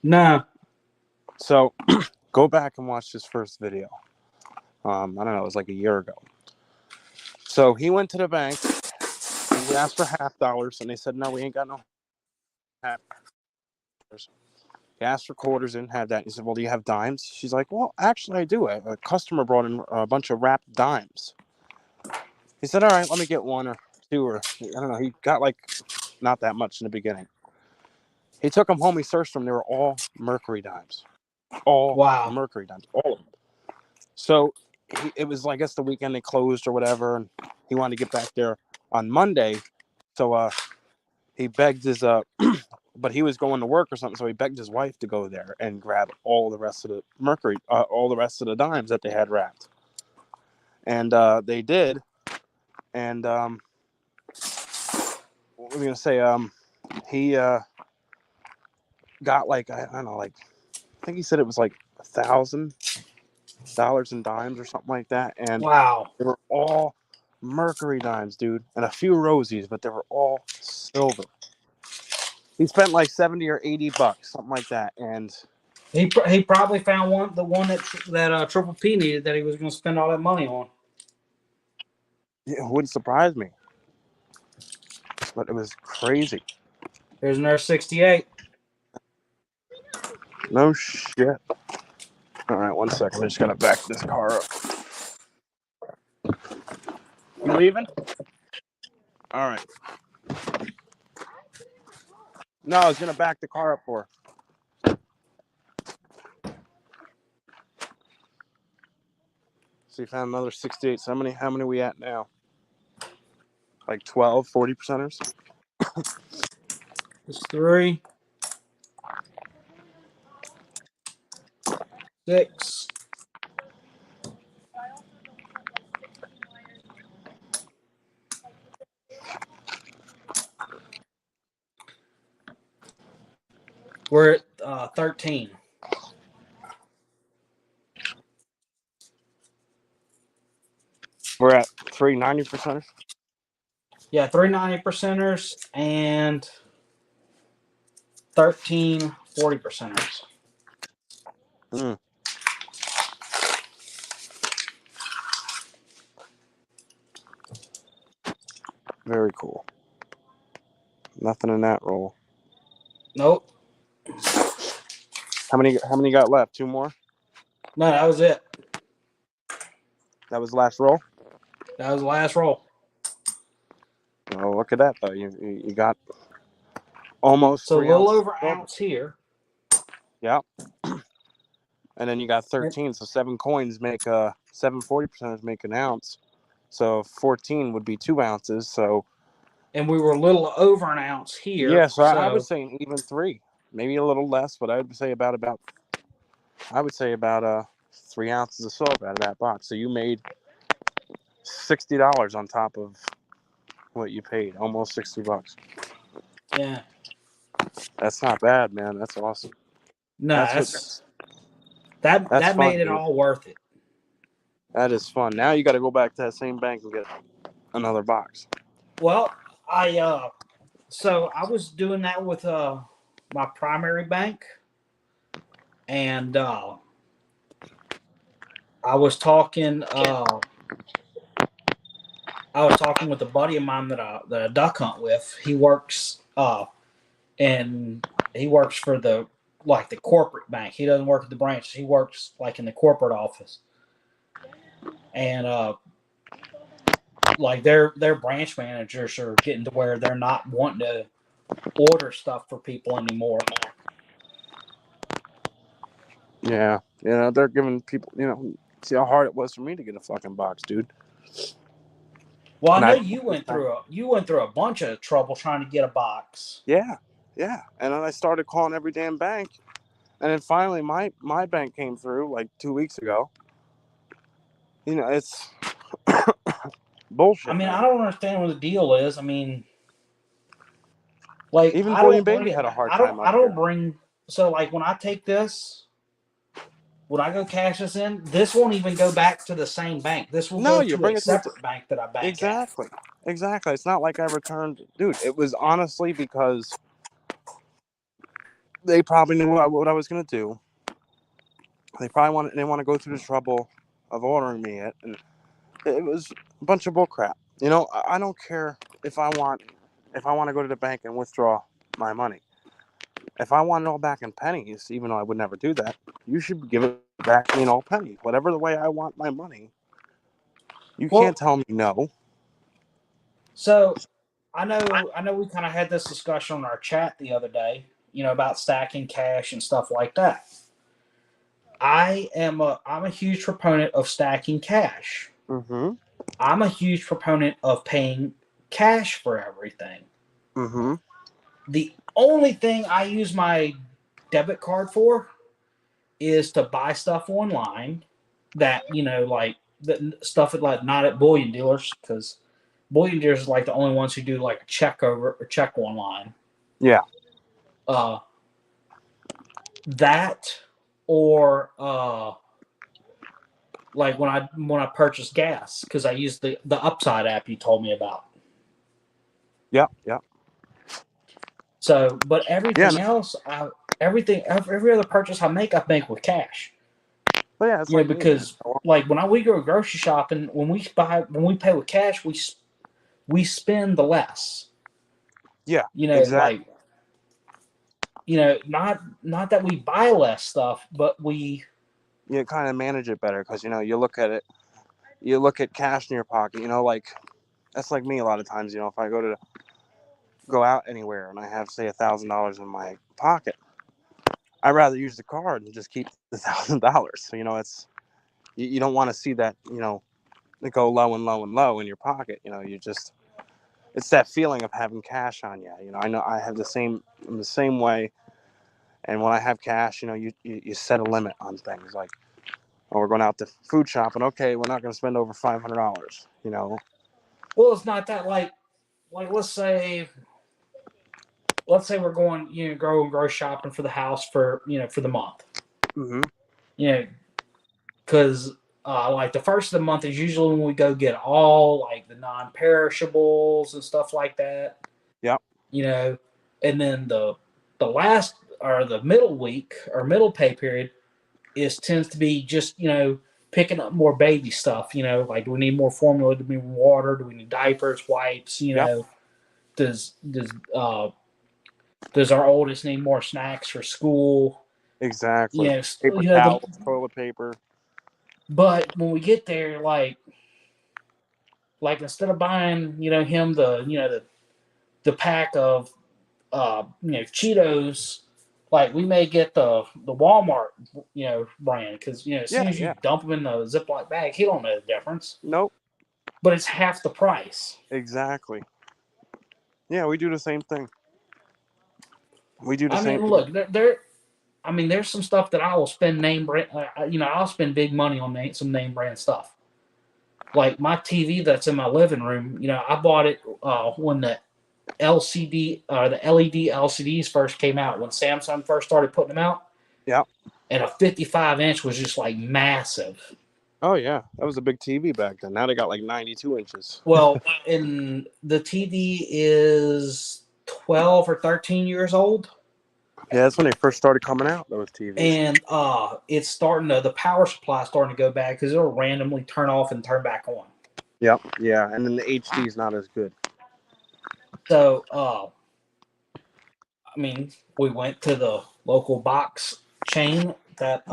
Speaker 1: No.
Speaker 2: So go back and watch his first video. I don't know, it was like a year ago. So he went to the bank and he asked for $half, and they said, no, we ain't got no $half. He asked for quarters, didn't have that. He said, well, do you have dimes? She's like, well, actually I do. A customer brought in a bunch of wrapped dimes. He said, all right, let me get one or two, or I don't know. He got like not that much in the beginning. He took them home. He searched them. They were all mercury dimes. All mercury dimes. All of them. So it was, I guess, the weekend they closed or whatever, and he wanted to get back there on Monday. So he begged his but he was going to work or something, so he begged his wife to go there and grab all the rest of the mercury, all the rest of the dimes that they had wrapped. And they did. And what was I gonna say? He got like, I don't know, like, I think he said it was like $1,000 in dimes or something like that, and
Speaker 1: Wow.
Speaker 2: they were all mercury dimes, dude, and a few rosies, but they were all silver. He spent like $70 or $80, something like that, and
Speaker 1: He probably found the one that Triple P needed that he was going to spend all that money on.
Speaker 2: it wouldn't surprise me. But it was crazy.
Speaker 1: Here's another 68.
Speaker 2: No shit. All right, 1 second. I just gotta back this car up. You leaving? All right. No, I was gonna back the car up for her. So you found another 68. So how many are we at now? Like 12, 40%ers?
Speaker 1: It's 3, 6. We're at 13.
Speaker 2: We're at 3 90%ers.
Speaker 1: Yeah, 3 90%ers and 13 40%ers.
Speaker 2: Mm. Very cool. Nothing in that roll.
Speaker 1: Nope.
Speaker 2: How many got left? 2 more?
Speaker 1: No, that was it.
Speaker 2: That was the last roll?
Speaker 1: That was the last roll.
Speaker 2: Oh, look at that, though. You got almost
Speaker 1: So a
Speaker 2: 3
Speaker 1: little
Speaker 2: ounces.
Speaker 1: over an ounce here.
Speaker 2: Yeah. And then you got 13. So 7 coins make 7 40%ers make an ounce. So 14 would be 2 ounces. So
Speaker 1: And we were a little over an ounce here.
Speaker 2: yeah, so I was saying even 3, maybe a little less, but I would say about 3 ounces of silver out of that box. So you made $60 on top of what you paid, almost $60.
Speaker 1: Yeah.
Speaker 2: That's not bad, man. That's awesome.
Speaker 1: No,
Speaker 2: That's
Speaker 1: that
Speaker 2: fun,
Speaker 1: made it
Speaker 2: dude.
Speaker 1: all worth it.
Speaker 2: That is fun. Now you got to go back to that same bank and get another box.
Speaker 1: Well, so I was doing that with my primary bank, and I was talking with a buddy of mine that I duck hunt with. He works for the corporate bank. He doesn't work at the branch. He works like in the corporate office, and like their branch managers are getting to where they're not wanting to order stuff for people anymore.
Speaker 2: Yeah, they're giving people, see how hard it was for me to get a fucking box, dude.
Speaker 1: Well, I know you went through a bunch of trouble trying to get a box.
Speaker 2: Yeah. And then I started calling every damn bank, and then finally my bank came through like 2 weeks ago. It's bullshit.
Speaker 1: I mean,
Speaker 2: man.
Speaker 1: I don't understand what the deal is. I mean, like
Speaker 2: Even
Speaker 1: I
Speaker 2: Bullion
Speaker 1: don't
Speaker 2: Baby
Speaker 1: bring
Speaker 2: had a hard
Speaker 1: I
Speaker 2: time
Speaker 1: don't
Speaker 2: up
Speaker 1: I don't
Speaker 2: here.
Speaker 1: bring so like when I take this. When I go cash this in, this won't even go back to the same bank. This will go to a separate bank that I bank at.
Speaker 2: Exactly. It's not like I returned, dude. It was honestly because they probably knew what I was gonna do. They want to go through the trouble of ordering me it, and it was a bunch of bullcrap. I don't care if I want to go to the bank and withdraw my money. If I want it all back in pennies, even though I would never do that, you should give it back to me in all pennies. Whatever the way I want my money, you can't tell me no.
Speaker 1: So I know we kind of had this discussion on our chat the other day, about stacking cash and stuff like that. I'm a huge proponent of stacking cash.
Speaker 2: Mm-hmm.
Speaker 1: I'm a huge proponent of paying cash for everything.
Speaker 2: Mm-hmm.
Speaker 1: The only thing I use my debit card for is to buy stuff online that, like the stuff at, like, not at bullion dealers, because bullion dealers are like the only ones who do like a check over or check online.
Speaker 2: Yeah.
Speaker 1: Uh, that or like when I purchase gas, because I use the Upside app you told me about.
Speaker 2: Yeah. Yeah.
Speaker 1: So, but
Speaker 2: Yeah.
Speaker 1: everything else, every other purchase I make with cash.
Speaker 2: But yeah, it's like me, man.
Speaker 1: Because like when we go grocery shopping, when we pay with cash, we spend the less.
Speaker 2: Yeah.
Speaker 1: Like,
Speaker 2: Exactly.
Speaker 1: not that we buy less stuff, but we.
Speaker 2: You kind of manage it better because you look at it. You look at cash in your pocket. Like that's like me a lot of times. If I go out anywhere and I have say $1,000 in my pocket, I'd rather use the card and just keep the $1,000. So it's you don't want to see that it go low and low and low in your pocket. You just it's that feeling of having cash on you. I know I have the same way. And when I have cash, you set a limit on things like, oh, we're going out to food shopping. Okay, we're not going to spend over $500.
Speaker 1: Well, it's not that, like let's say we're going, grocery shopping for the house for the month.
Speaker 2: Mm-hmm.
Speaker 1: You know, because like the first of the month is usually when we go get all like the non-perishables and stuff like that.
Speaker 2: Yep.
Speaker 1: And then the last or the middle week or middle pay period tends to be just picking up more baby stuff. Like, do we need more formula? Do we need water? Do we need diapers, wipes?
Speaker 2: Yep.
Speaker 1: Does does uh does our oldest need more snacks for school?
Speaker 2: Exactly. Paper
Speaker 1: You know the
Speaker 2: towels, toilet paper.
Speaker 1: But when we get there, like instead of buying him the pack of Cheetos, like we may get the Walmart brand, because as soon
Speaker 2: Yeah,
Speaker 1: as you
Speaker 2: yeah.
Speaker 1: dump them in the Ziploc bag, he don't know the difference.
Speaker 2: Nope.
Speaker 1: But it's half the price.
Speaker 2: Exactly. Yeah, we do the same thing. We do the
Speaker 1: I
Speaker 2: same
Speaker 1: mean,
Speaker 2: thing.
Speaker 1: look, there's some stuff that I will spend name brand. I'll spend big money on some name brand stuff. Like my TV that's in my living room. I bought it when the LED LCDs first came out, when Samsung first started putting them out.
Speaker 2: Yeah.
Speaker 1: And a 55-inch was just like massive.
Speaker 2: Oh, yeah. That was a big TV back then. Now they got like 92 inches.
Speaker 1: Well, and the TV is 12 or 13 years old.
Speaker 2: Yeah, that's when they first started coming out, those TVs.
Speaker 1: And it's starting to, the power supply is starting to go bad because it'll randomly turn off and turn back on.
Speaker 2: Yep. Yeah. And then the HD is not as good.
Speaker 1: So, I mean, we went to the local box chain that,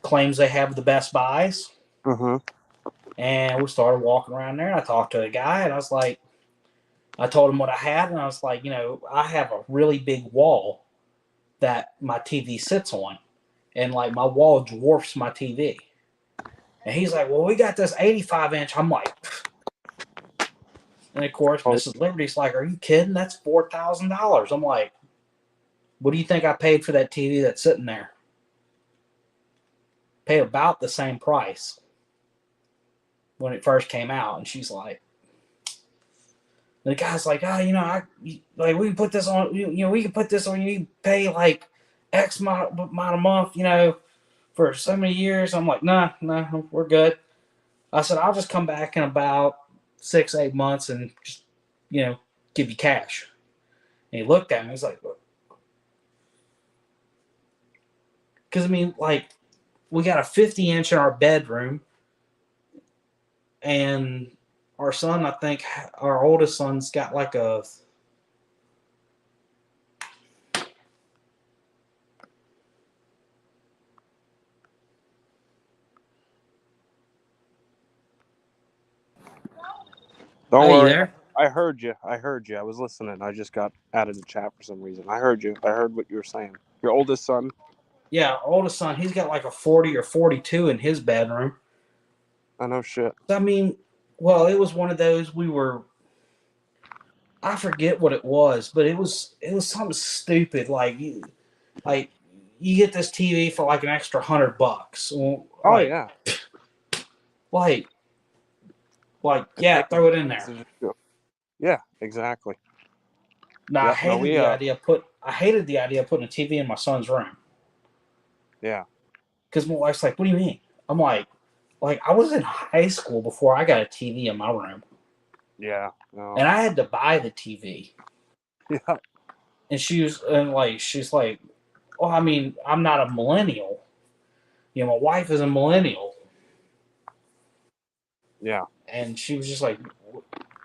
Speaker 1: claims they have the best buys.
Speaker 2: Mm-hmm.
Speaker 1: And we started walking around there. And I talked to a guy, and I told him what I had, and I was like, I have a really big wall that my TV sits on, and like my wall dwarfs my TV. And he's like, well, we got this 85-inch. I'm like, and of course, Mrs. Liberty's like, are you kidding? That's $4,000. I'm like, what do you think I paid for that TV that's sitting there? Paid about the same price when it first came out. And she's like, the guy's like, we can put this on, we can put this on, you pay like X amount of month, for so many years. I'm like, nah, we're good. I said, I'll just come back in about 6-8 months and just, give you cash. And he looked at me, he's like, because I mean, like, we got a 50-inch in our bedroom, and our son, I think, our oldest son's got like a.
Speaker 2: Don't worry.
Speaker 1: You there?
Speaker 2: I heard you. I was listening. I just got out of the chat for some reason. I heard you. I heard what you were saying. Your oldest son.
Speaker 1: Yeah, oldest son, he's got like a 40 or 42 in his bedroom.
Speaker 2: I know shit.
Speaker 1: I mean, well, it was one of those I forget what it was, but it was something stupid like you get this TV for like an extra $100. Well,
Speaker 2: Oh yeah.
Speaker 1: like yeah,
Speaker 2: Make
Speaker 1: throw it in there.
Speaker 2: Yeah, exactly.
Speaker 1: Now
Speaker 2: Yep. No, we
Speaker 1: I hated the idea of putting a TV in my son's room
Speaker 2: yeah.
Speaker 1: because my wife's like, "What do you mean?" I'm like I was in high school before I got a TV in my room,
Speaker 2: Yeah. No.
Speaker 1: and I had to buy the TV.
Speaker 2: Yeah.
Speaker 1: And she's like, "Oh, I mean, I'm not a millennial. You know, my wife is a millennial."
Speaker 2: Yeah.
Speaker 1: And she was just like,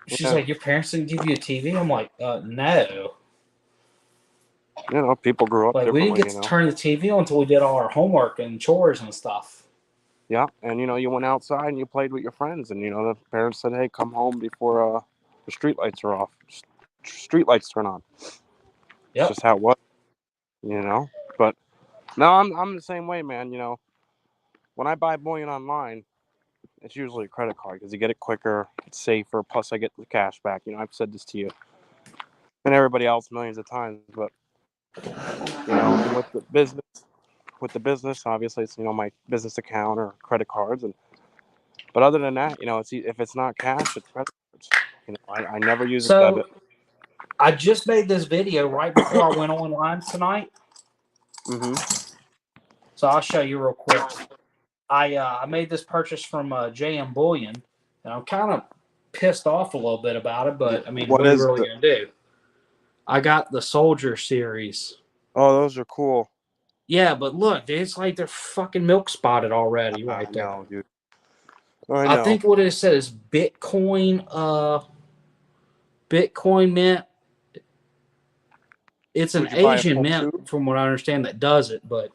Speaker 1: she's
Speaker 2: Yeah.
Speaker 1: like, "Your parents didn't give you a TV?" I'm like, no.
Speaker 2: You know, people grew up
Speaker 1: Like, we didn't
Speaker 2: differently,
Speaker 1: get
Speaker 2: you
Speaker 1: to
Speaker 2: know.
Speaker 1: turn the TV on until we did all our homework and chores and stuff.
Speaker 2: Yeah. And you know, you went outside and you played with your friends and you know, the parents said, "Hey, come home before the street lights are off. Street lights turn on." It's
Speaker 1: Yep.
Speaker 2: just how it was, you know. But no, I'm the same way, man, you know. When I buy bullion online, it's usually a credit card because you get it quicker, it's safer, plus I get the cash back. You know, I've said this to you and everybody else millions of times, but you know, and with the business, obviously it's you know my business account or credit cards, and but other than that, you know, it's if it's not cash, it's credit cards. You know, I never use a
Speaker 1: So
Speaker 2: debit.
Speaker 1: I just made this video right before I went online tonight.
Speaker 2: Mm-hmm.
Speaker 1: So I'll show you real quick. I made this purchase from JM Bullion, and I'm kind of pissed off a little bit about it, but I mean,
Speaker 2: What
Speaker 1: what are you
Speaker 2: is
Speaker 1: really
Speaker 2: it?
Speaker 1: gonna do? I got the Soldier series.
Speaker 2: Oh, those are cool.
Speaker 1: Yeah, but look, it's like they're fucking milk spotted already
Speaker 2: I
Speaker 1: right there.
Speaker 2: know, dude. I
Speaker 1: I
Speaker 2: know.
Speaker 1: think what it says Bitcoin Mint. It's an
Speaker 2: Would you buy a
Speaker 1: Asian
Speaker 2: full
Speaker 1: mint
Speaker 2: tube?
Speaker 1: from what I understand that does it, but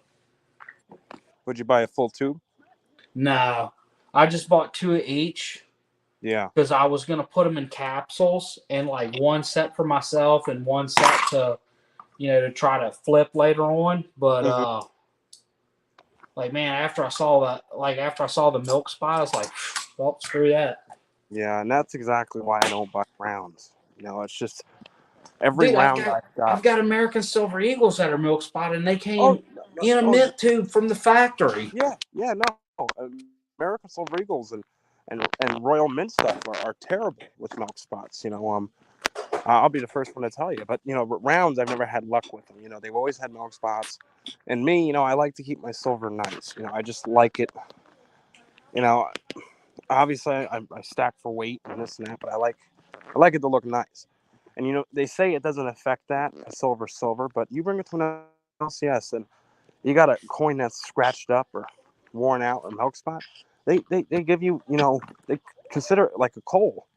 Speaker 2: Would you buy a full tube?
Speaker 1: no. I just bought two of each
Speaker 2: Yeah.
Speaker 1: because I was gonna put them in capsules and like one set for myself and one set to try to flip later on. But
Speaker 2: Mm-hmm.
Speaker 1: like man, after I saw the milk spot, I was like, well, screw that.
Speaker 2: Yeah, and that's exactly why I don't buy rounds. You know, it's just every
Speaker 1: Dude,
Speaker 2: round I've
Speaker 1: I've
Speaker 2: got.
Speaker 1: got American Silver Eagles that are milk spotted, and they
Speaker 2: Oh,
Speaker 1: came
Speaker 2: no,
Speaker 1: in a
Speaker 2: oh,
Speaker 1: mint tube from the factory.
Speaker 2: yeah, yeah, no. American Silver Eagles and Royal Mint stuff are terrible with milk spots. You know, I'll be the first one to tell you. But you know, rounds I've never had luck with them. You know, they've always had milk spots. And me, you know, I like to keep my silver nice. You know, I just like it. You know, obviously I stack for weight and this and that, but I like it to look nice. And you know, they say it doesn't affect that silver, but you bring it to an LCS and you got a coin that's scratched up or worn out or milk spot. They give you you know they consider it like a coal,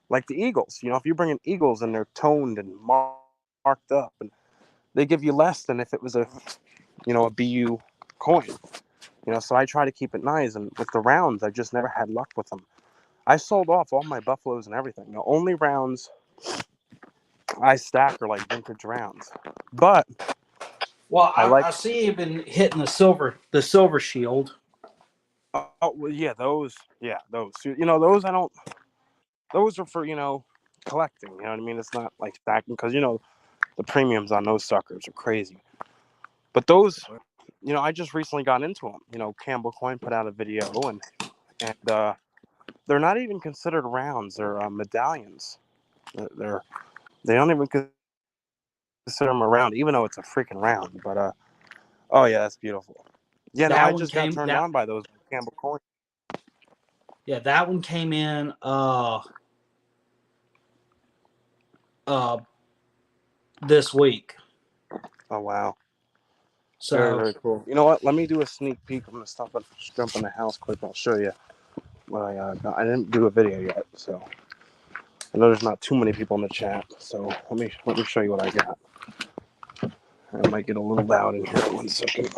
Speaker 2: like the Eagles. You know, if you bring in Eagles and they're toned and marked up, and they give you less than if it was a you know a BU coin. You know, so I try to keep it nice. And with the rounds, I've just never had luck with them. I sold off all my buffaloes and everything. The only rounds I stack are like vintage rounds. But
Speaker 1: Well,
Speaker 2: I like
Speaker 1: I see you've been hitting the silver shield.
Speaker 2: oh well, yeah those you know those I don't those are for you know collecting. You know what I mean? It's not like stacking because you know the premiums on those suckers are crazy. But those, you know, I just recently got into them. You know, Campbell Coin put out a video and they're not even considered rounds. They're medallions. They're they don't even consider them a round, even though it's a freaking round. But oh yeah, that's beautiful. Yeah, no, I
Speaker 1: That one
Speaker 2: just got
Speaker 1: came
Speaker 2: turned
Speaker 1: that
Speaker 2: on by those Campbell Coin.
Speaker 1: Yeah, that one came in uh this week.
Speaker 2: Oh wow, very
Speaker 1: So
Speaker 2: very cool. You know what? Let me do a sneak peek. I'm gonna jump in the house quick. I'll show you what I got. I didn't do a video yet, so I know there's not too many people in the chat. So let me show you what I got. I might get a little loud in here. 1 second.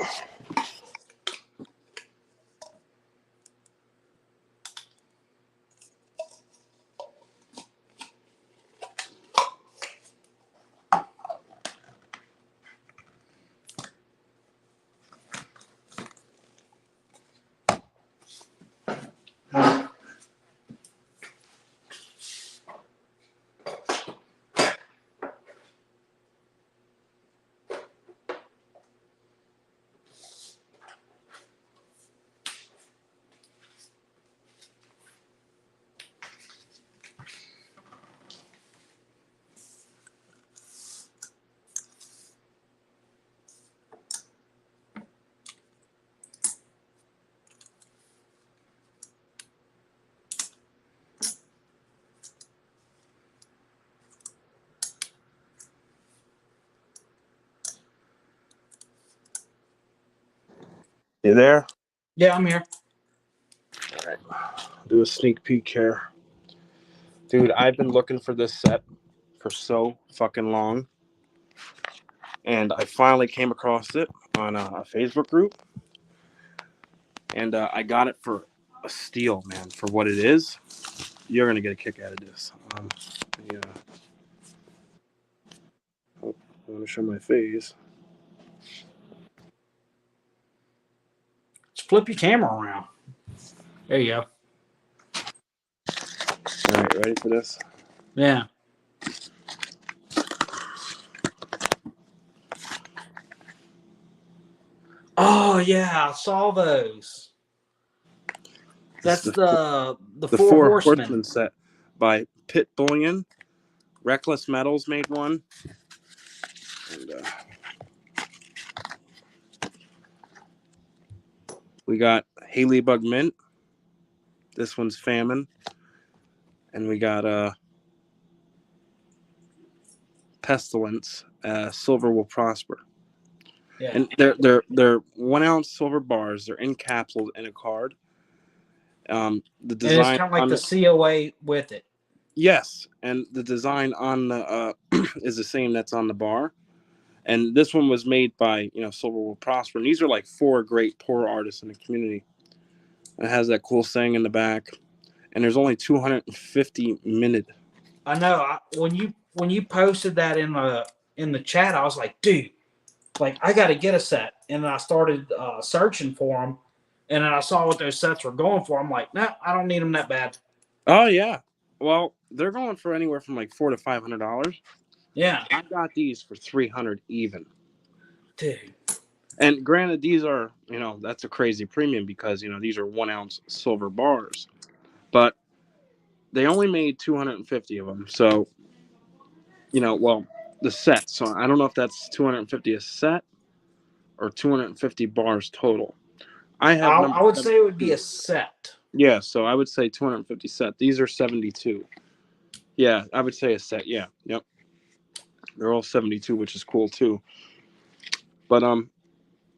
Speaker 2: You there?
Speaker 1: Yeah, I'm here.
Speaker 2: All right. Do a sneak peek here. Dude, I've been looking for this set for so fucking long. And I finally came across it on a Facebook group. And I got it for a steal, man, for what it is. You're going to get a kick out of this. Yeah. Oh, I want to show my face.
Speaker 1: Just flip your camera around. There you go.
Speaker 2: All right, ready for this?
Speaker 1: Yeah. Oh yeah, I saw those. That's the Four
Speaker 2: Four
Speaker 1: Horsemen.
Speaker 2: Horsemen set by Pit Bullion. Reckless Metals made one. And we got Haley Bug Mint. This one's Famine. And we got Pestilence. Silver Will Prosper.
Speaker 1: Yeah.
Speaker 2: And they're 1 ounce silver bars. They're encapsulated in a card. The design
Speaker 1: and it's kind of like the COA with it.
Speaker 2: Yes, and the design on the is the same that's on the bar. And this one was made by Silver Will Prosper. And these are like 4 great pour artists in the community. It has that cool saying in the back, and there's only 250 minute.
Speaker 1: I know. When you posted that in the chat, I was like, dude, like I got to get a set, and then I started searching for them, and then I saw what those sets were going for. I'm like, nah, I don't need them that bad.
Speaker 2: Oh yeah, well they're going for anywhere from like $400 to $500.
Speaker 1: Yeah,
Speaker 2: I got these for $300 even.
Speaker 1: dude.
Speaker 2: And granted, these are that's a crazy premium because these are 1 ounce silver bars, but they only made 250 of them. So well, the set. So I don't know if that's 250 a set or 250 bars total.
Speaker 1: I would say it would be a set.
Speaker 2: Yeah, so I would say 250 set. These are 72. Yeah, I would say a set. Yeah, yep. They're all 72, which is cool too. But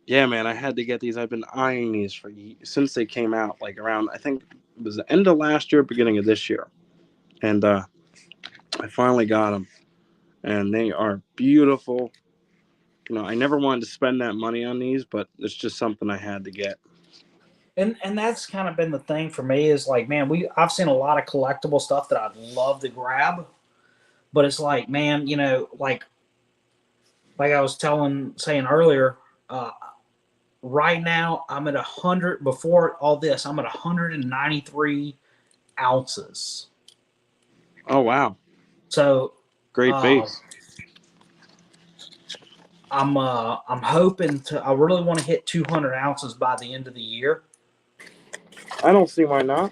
Speaker 2: yeah, man, I had to get these. I've been eyeing these since they came out, like around I think it was the end of last year, beginning of this year, and I finally got them, and they are beautiful. I never wanted to spend that money on these, but it's just something I had to get.
Speaker 1: And that's kind of been the thing for me is like, man, I've seen a lot of collectible stuff that I'd love to grab, but it's like, man, like I was saying earlier, right now I'm at 100. Before all this, I'm at 193 ounces.
Speaker 2: Oh wow!
Speaker 1: So
Speaker 2: great base.
Speaker 1: I'm hoping to. I really want to hit 200 ounces by the end of the year.
Speaker 2: I don't see why not.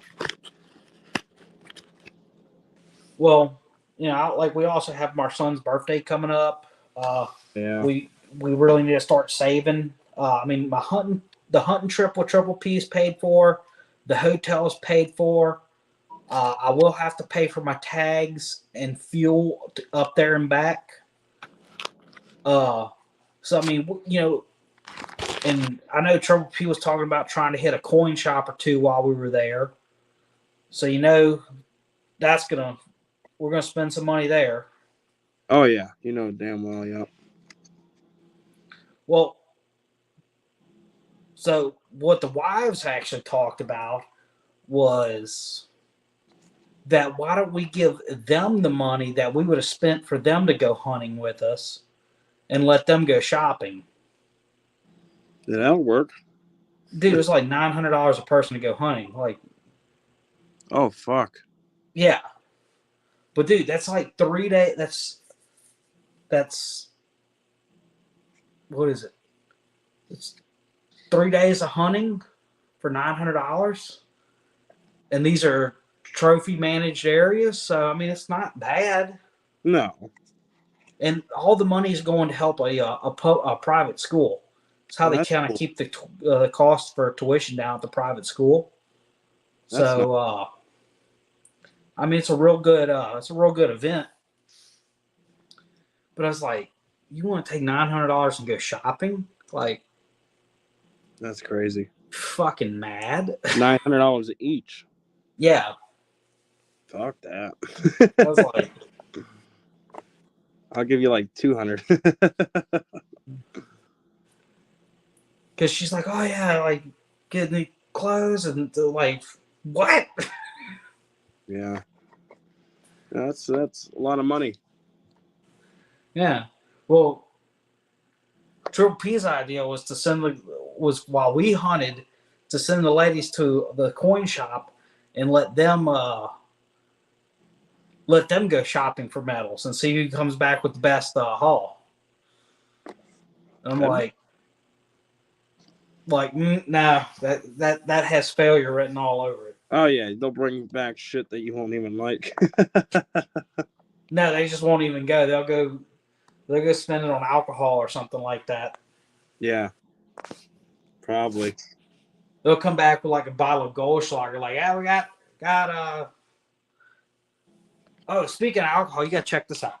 Speaker 1: Well, like we also have my son's birthday coming up.
Speaker 2: Yeah.
Speaker 1: We really need to start saving. I mean, the hunting trip with Triple P is paid for. The hotel is paid for. I will have to pay for my tags and fuel up there and back. So I mean, and I know Triple P was talking about trying to hit a coin shop or two while we were there. So we're gonna spend some money there.
Speaker 2: Oh yeah, damn well, yeah.
Speaker 1: Well, so what the wives actually talked about was that why don't we give them the money that we would have spent for them to go hunting with us and let them go shopping?
Speaker 2: Yeah, that'll work.
Speaker 1: Dude, it was like $900 a person to go hunting. Like,
Speaker 2: oh fuck.
Speaker 1: Yeah, but dude, that's like 3 days. That's what is it? It's 3 days of hunting for $900, and these are trophy managed areas. So I mean, it's not bad.
Speaker 2: No.
Speaker 1: And all the money is going to help a private school. It's how they kind of keep the cost for tuition down at the private school. So, I mean, it's a real good event. But I was like, you want to take $900 and go shopping? Like,
Speaker 2: That's crazy.
Speaker 1: Fucking mad.
Speaker 2: $900 each.
Speaker 1: Yeah.
Speaker 2: Fuck that.
Speaker 1: I was like,
Speaker 2: I'll give you like 200.
Speaker 1: because she's like, oh yeah, like get new clothes and like what?
Speaker 2: Yeah. That's a lot of money.
Speaker 1: Yeah. Well, Triple P's idea was to was while we hunted to send the ladies to the coin shop and let them go shopping for medals and see who comes back with the best haul. And I'm nah, that has failure written all over it.
Speaker 2: Oh yeah, they'll bring back shit that you won't even like.
Speaker 1: No, they just won't even go. They'll go spend it on alcohol or something like that.
Speaker 2: Yeah, probably.
Speaker 1: They'll come back with like a bottle of Goldschlager. Like, yeah, we got. Oh, speaking of alcohol, you gotta check this out.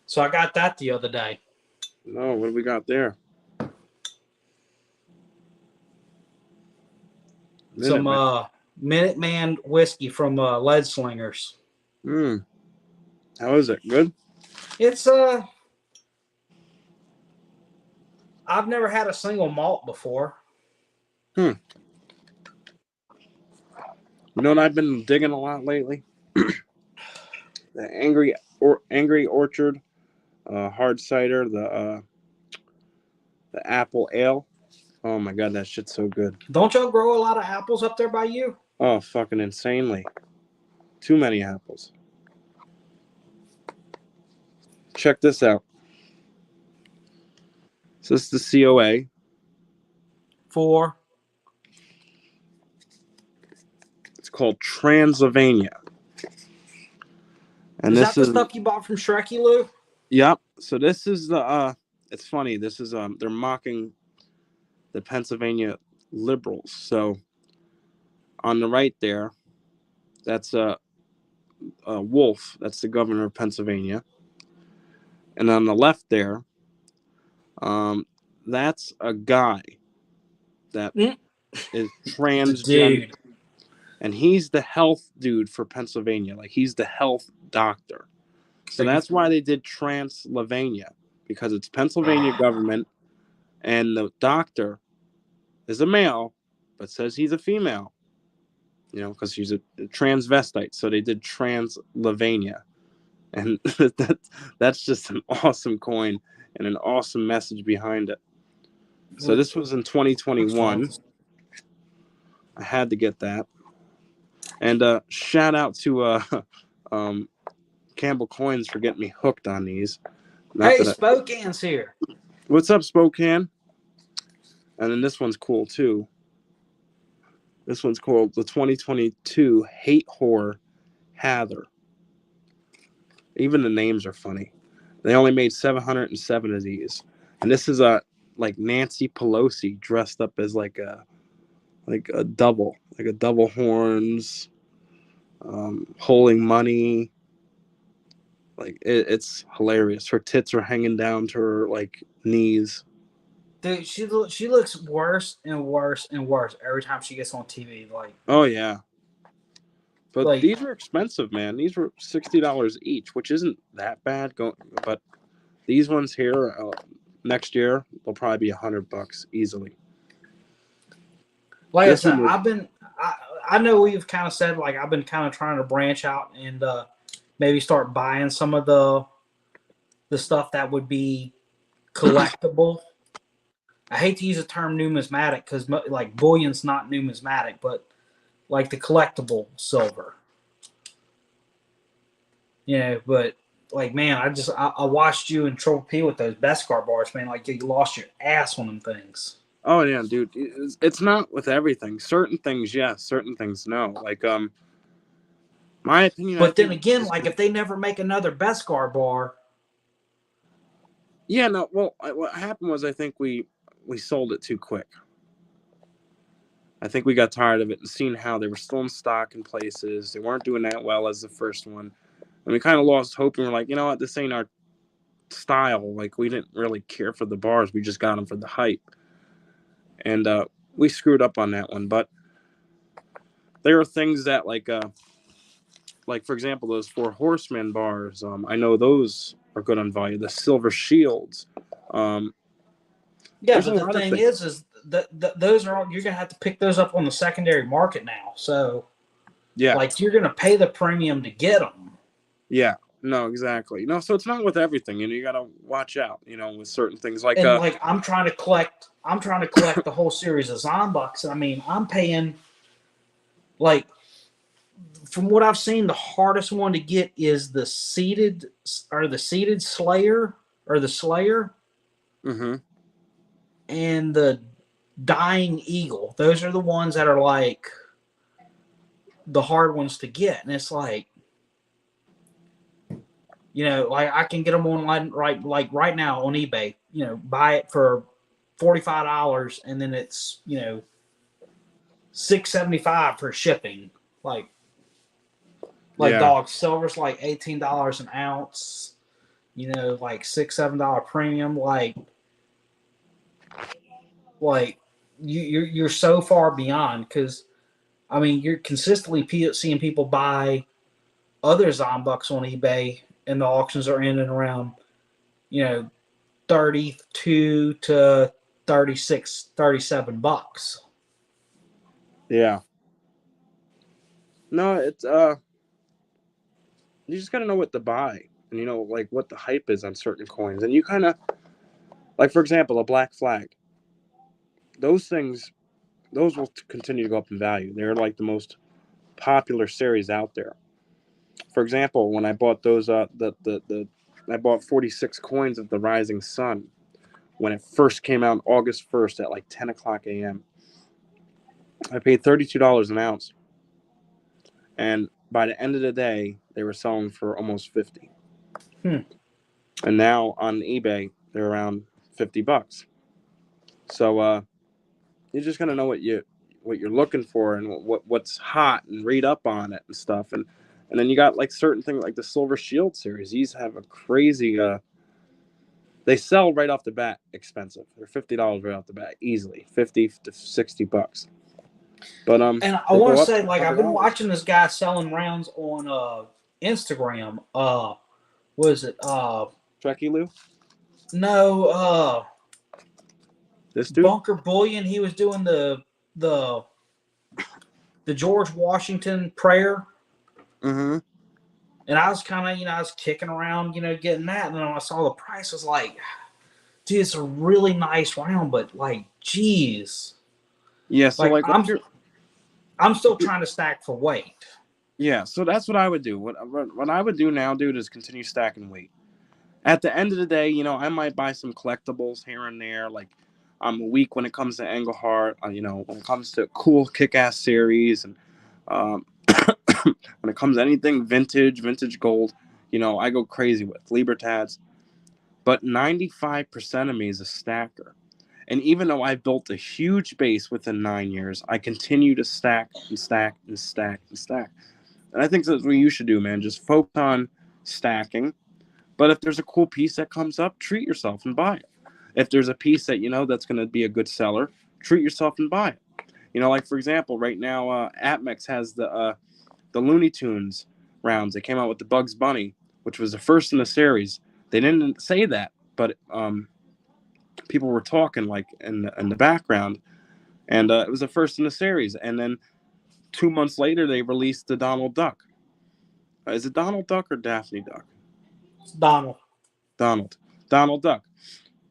Speaker 1: So I got that the other day.
Speaker 2: No, what do we got there?
Speaker 1: Some Minuteman whiskey from Lead Slingers.
Speaker 2: How is it? Good?
Speaker 1: It's I've never had a single malt before.
Speaker 2: You know what I've been digging a lot lately? The Angry Orchard hard cider, the apple ale. Oh my god, that shit's so good.
Speaker 1: Don't y'all grow a lot of apples up there by you?
Speaker 2: Oh, fucking insanely. Too many apples. Check this out. So this is the COA.
Speaker 1: For
Speaker 2: It's called Transylvania. And
Speaker 1: is
Speaker 2: this
Speaker 1: that the stuff you bought from Shreky Lou?
Speaker 2: Yep. So this is the it's funny. This is they're mocking the Pennsylvania liberals. So on the right there, that's Wolf. That's the governor of Pennsylvania. And on the left there, that's a guy that is transgender.
Speaker 1: Dude.
Speaker 2: And he's the health dude for Pennsylvania. Like he's the health doctor. So that's why they did Transylvania, because it's Pennsylvania government, and the doctor is a male, but says he's a female. You know, because she's a transvestite. So they did Transylvania, and that's just an awesome coin and an awesome message behind it. So this was in 2021. I had to get that. And shout out to Campbell Coins for getting me hooked on these.
Speaker 1: Hey, Spokane's here.
Speaker 2: What's up, Spokane? And then this one's cool too. This one's called the 2022 Hate Whore Hather. Even the names are funny. They only made 707 of these. And this is like Nancy Pelosi dressed up as like a double horns, holding money. Like it's hilarious. Her tits are hanging down to her like knees.
Speaker 1: Dude, she looks worse and worse and worse every time she gets on TV. Like,
Speaker 2: oh yeah, but
Speaker 1: like,
Speaker 2: these are expensive, man. These were $60 each, which isn't that bad. But these ones here, next year they'll probably be $100 easily.
Speaker 1: Like this I said, I know we've kind of said like I've been kind of trying to branch out and maybe start buying some of the stuff that would be collectible. I hate to use the term numismatic because like bullion's not numismatic, but like the collectible silver. You know, but like, man, I watched you and Triple P with those Beskar bars, man. Like, you lost your ass on them things.
Speaker 2: Oh yeah, dude. It's not with everything. Certain things, yes. Certain things, no. Like, my opinion.
Speaker 1: But then again, like if they never make another Beskar bar,
Speaker 2: Yeah, no. Well, what happened was I think we sold it too quick. I think we got tired of it and seen how they were still in stock in places. They weren't doing that well as the first one, and we kind of lost hope. And we're like, you know what, this ain't our style. Like we didn't really care for the bars. We just got them for the hype, and we screwed up on that one. But there are things that like for example, those Four Horsemen bars. I know those are good on value. The Silver Shields. Um,
Speaker 1: Yeah,
Speaker 2: there's a
Speaker 1: but the
Speaker 2: lot of
Speaker 1: thing
Speaker 2: things.
Speaker 1: is that those are all, you're gonna have to pick those up on the secondary market now. So
Speaker 2: Yeah,
Speaker 1: like you're gonna pay the premium to get them.
Speaker 2: yeah. No, exactly. No, so it's not with everything. You gotta watch out. With certain things like
Speaker 1: And like I'm trying to collect the whole series of Zombucks. And I mean, I'm paying like from what I've seen, the hardest one to get is the seated Slayer or the Slayer
Speaker 2: mm-hmm.
Speaker 1: and the Dying Eagle. Those are the ones that are like the hard ones to get. And it's like, like I can get them online right now on eBay. Buy it for $45, and then it's $6.75 for shipping. Like
Speaker 2: Yeah,
Speaker 1: dog silver's like $18 an ounce. Like $6-7 premium. Like you're so far beyond because I mean you're consistently seeing people buy other Zombucks on eBay, and the auctions are in and around 32 to 36, $37.
Speaker 2: yeah. No, it's you just gotta know what to buy, and like what the hype is on certain coins, and you kind of like, for example, a Black Flag. Those things, those will continue to go up in value. They're like the most popular series out there. For example, when I bought those, I bought 46 coins of the Rising Sun when it first came out August 1st at like 10 o'clock a.m. I paid $32 an ounce, and by the end of the day, they were selling for almost 50.
Speaker 1: Hmm.
Speaker 2: And now on eBay, they're around $50. So you're just gonna know what you're looking for and what's hot and read up on it and stuff. And then you got like certain things like the Silver Shield series. These have a crazy. They sell right off the bat expensive. They're $50 right off the bat, easily $50 to $60. But
Speaker 1: And I
Speaker 2: they
Speaker 1: want
Speaker 2: go
Speaker 1: to
Speaker 2: up
Speaker 1: say,
Speaker 2: to
Speaker 1: like, I've been
Speaker 2: $100.
Speaker 1: watching this guy selling rounds on Instagram. What is it?
Speaker 2: Trekkie Lou,
Speaker 1: No,
Speaker 2: this dude.
Speaker 1: Bunker Bullion. He was doing the the George Washington prayer,
Speaker 2: Mm-hmm.
Speaker 1: and I was kind of I was kicking around getting that, and then when I saw the price, I was like, dude, it's a really nice round, but like, geez,
Speaker 2: Yeah. So
Speaker 1: like
Speaker 2: like,
Speaker 1: I'm still trying to stack for weight.
Speaker 2: yeah. So that's what I would do. What I would do now, dude, is continue stacking weight. At the end of the day, I might buy some collectibles here and there. Like I'm weak when it comes to Engelhart. When it comes to cool kick-ass series, and um, when it comes to anything vintage gold, I go crazy with Libertads. But 95% of me is a stacker. And even though I've built a huge base within 9 years, I continue to stack and stack and stack and stack. And I think that's what you should do, man. Just focus on stacking. But if there's a cool piece that comes up, treat yourself and buy it. If there's a piece that that's going to be a good seller, treat yourself and buy it. Like for example, right now, Atmex has the Looney Tunes rounds. They came out with the Bugs Bunny, which was the first in the series. They didn't say that, but people were talking like in the background, and it was the first in the series. And then 2 months later, they released the Donald Duck. Is it Donald Duck or Daphne Duck?
Speaker 1: It's Donald.
Speaker 2: Donald Duck.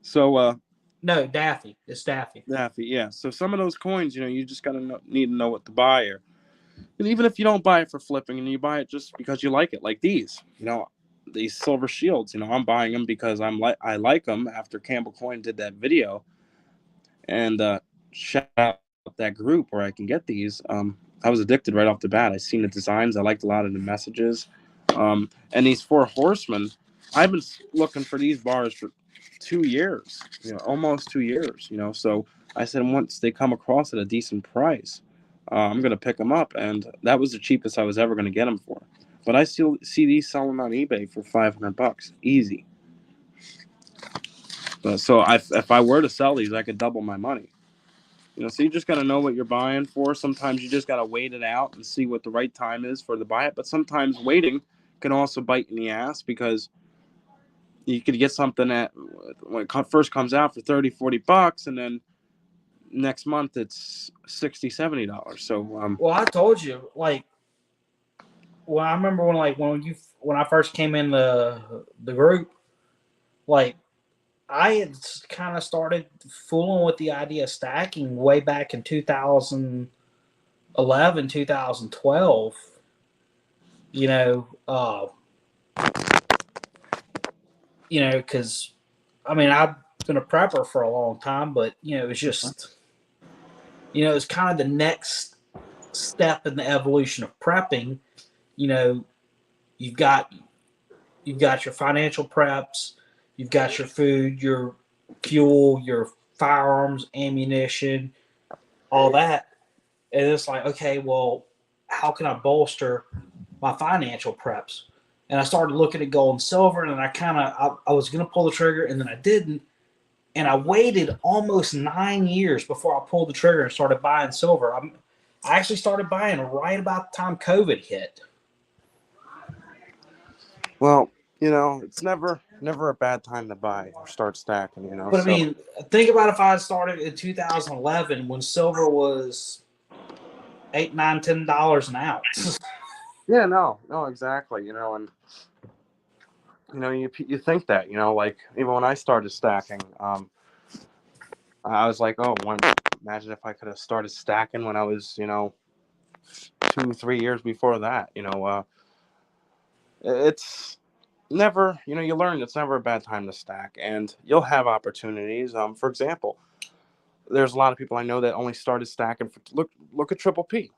Speaker 2: So
Speaker 1: No, Daffy. It's Daffy.
Speaker 2: Daffy, yeah. So some of those coins, you just gotta need to know what to buy, and even if you don't buy it for flipping and you buy it just because you like it, like these, these Silver Shields, I'm buying them because I like them after Campbell Coin did that video, and shout out that group where I can get these. I was addicted right off the bat. I seen the designs. I liked a lot of the messages. And these Four Horsemen, I've been looking for these bars for 2 years, almost 2 years, So I said once they come across at a decent price, I'm going to pick them up. And that was the cheapest I was ever going to get them for. But I still see these selling on eBay for $500, easy. But so if I were to sell these, I could double my money. So you just got to know what you're buying for. Sometimes you just got to wait it out and see what the right time is for to buy it. But sometimes waiting can also bite in the ass, because you could get something that when it first comes out for $30-$40, and then next month it's $60-$70. So
Speaker 1: well, I told you, like, well, I remember when I first came in the group, like, I had kind of started fooling with the idea of stacking way back in 2011, 2012. Because I mean, I've been a prepper for a long time, but it's just, it's kind of the next step in the evolution of prepping. You've got your financial preps, you've got your food, your fuel, your firearms, ammunition, all that. And it's like, okay, well, how can I bolster my financial preps? And I started looking at gold and silver, and I was going to pull the trigger, and then I didn't. And I waited almost 9 years before I pulled the trigger and started buying silver. I actually started buying right about the time COVID hit.
Speaker 2: well, it's never a bad time to buy or start stacking.
Speaker 1: But I mean, think about if I had started in 2011 when silver was $8, $9, $10 an ounce.
Speaker 2: Yeah, no, exactly. And you think that, like even when I started stacking, I was like, oh, imagine if I could have started stacking when I was, 2-3 years before that. It's never, you learn it's never a bad time to stack, and you'll have opportunities. For example, there's a lot of people I know that only started stacking look at Triple P.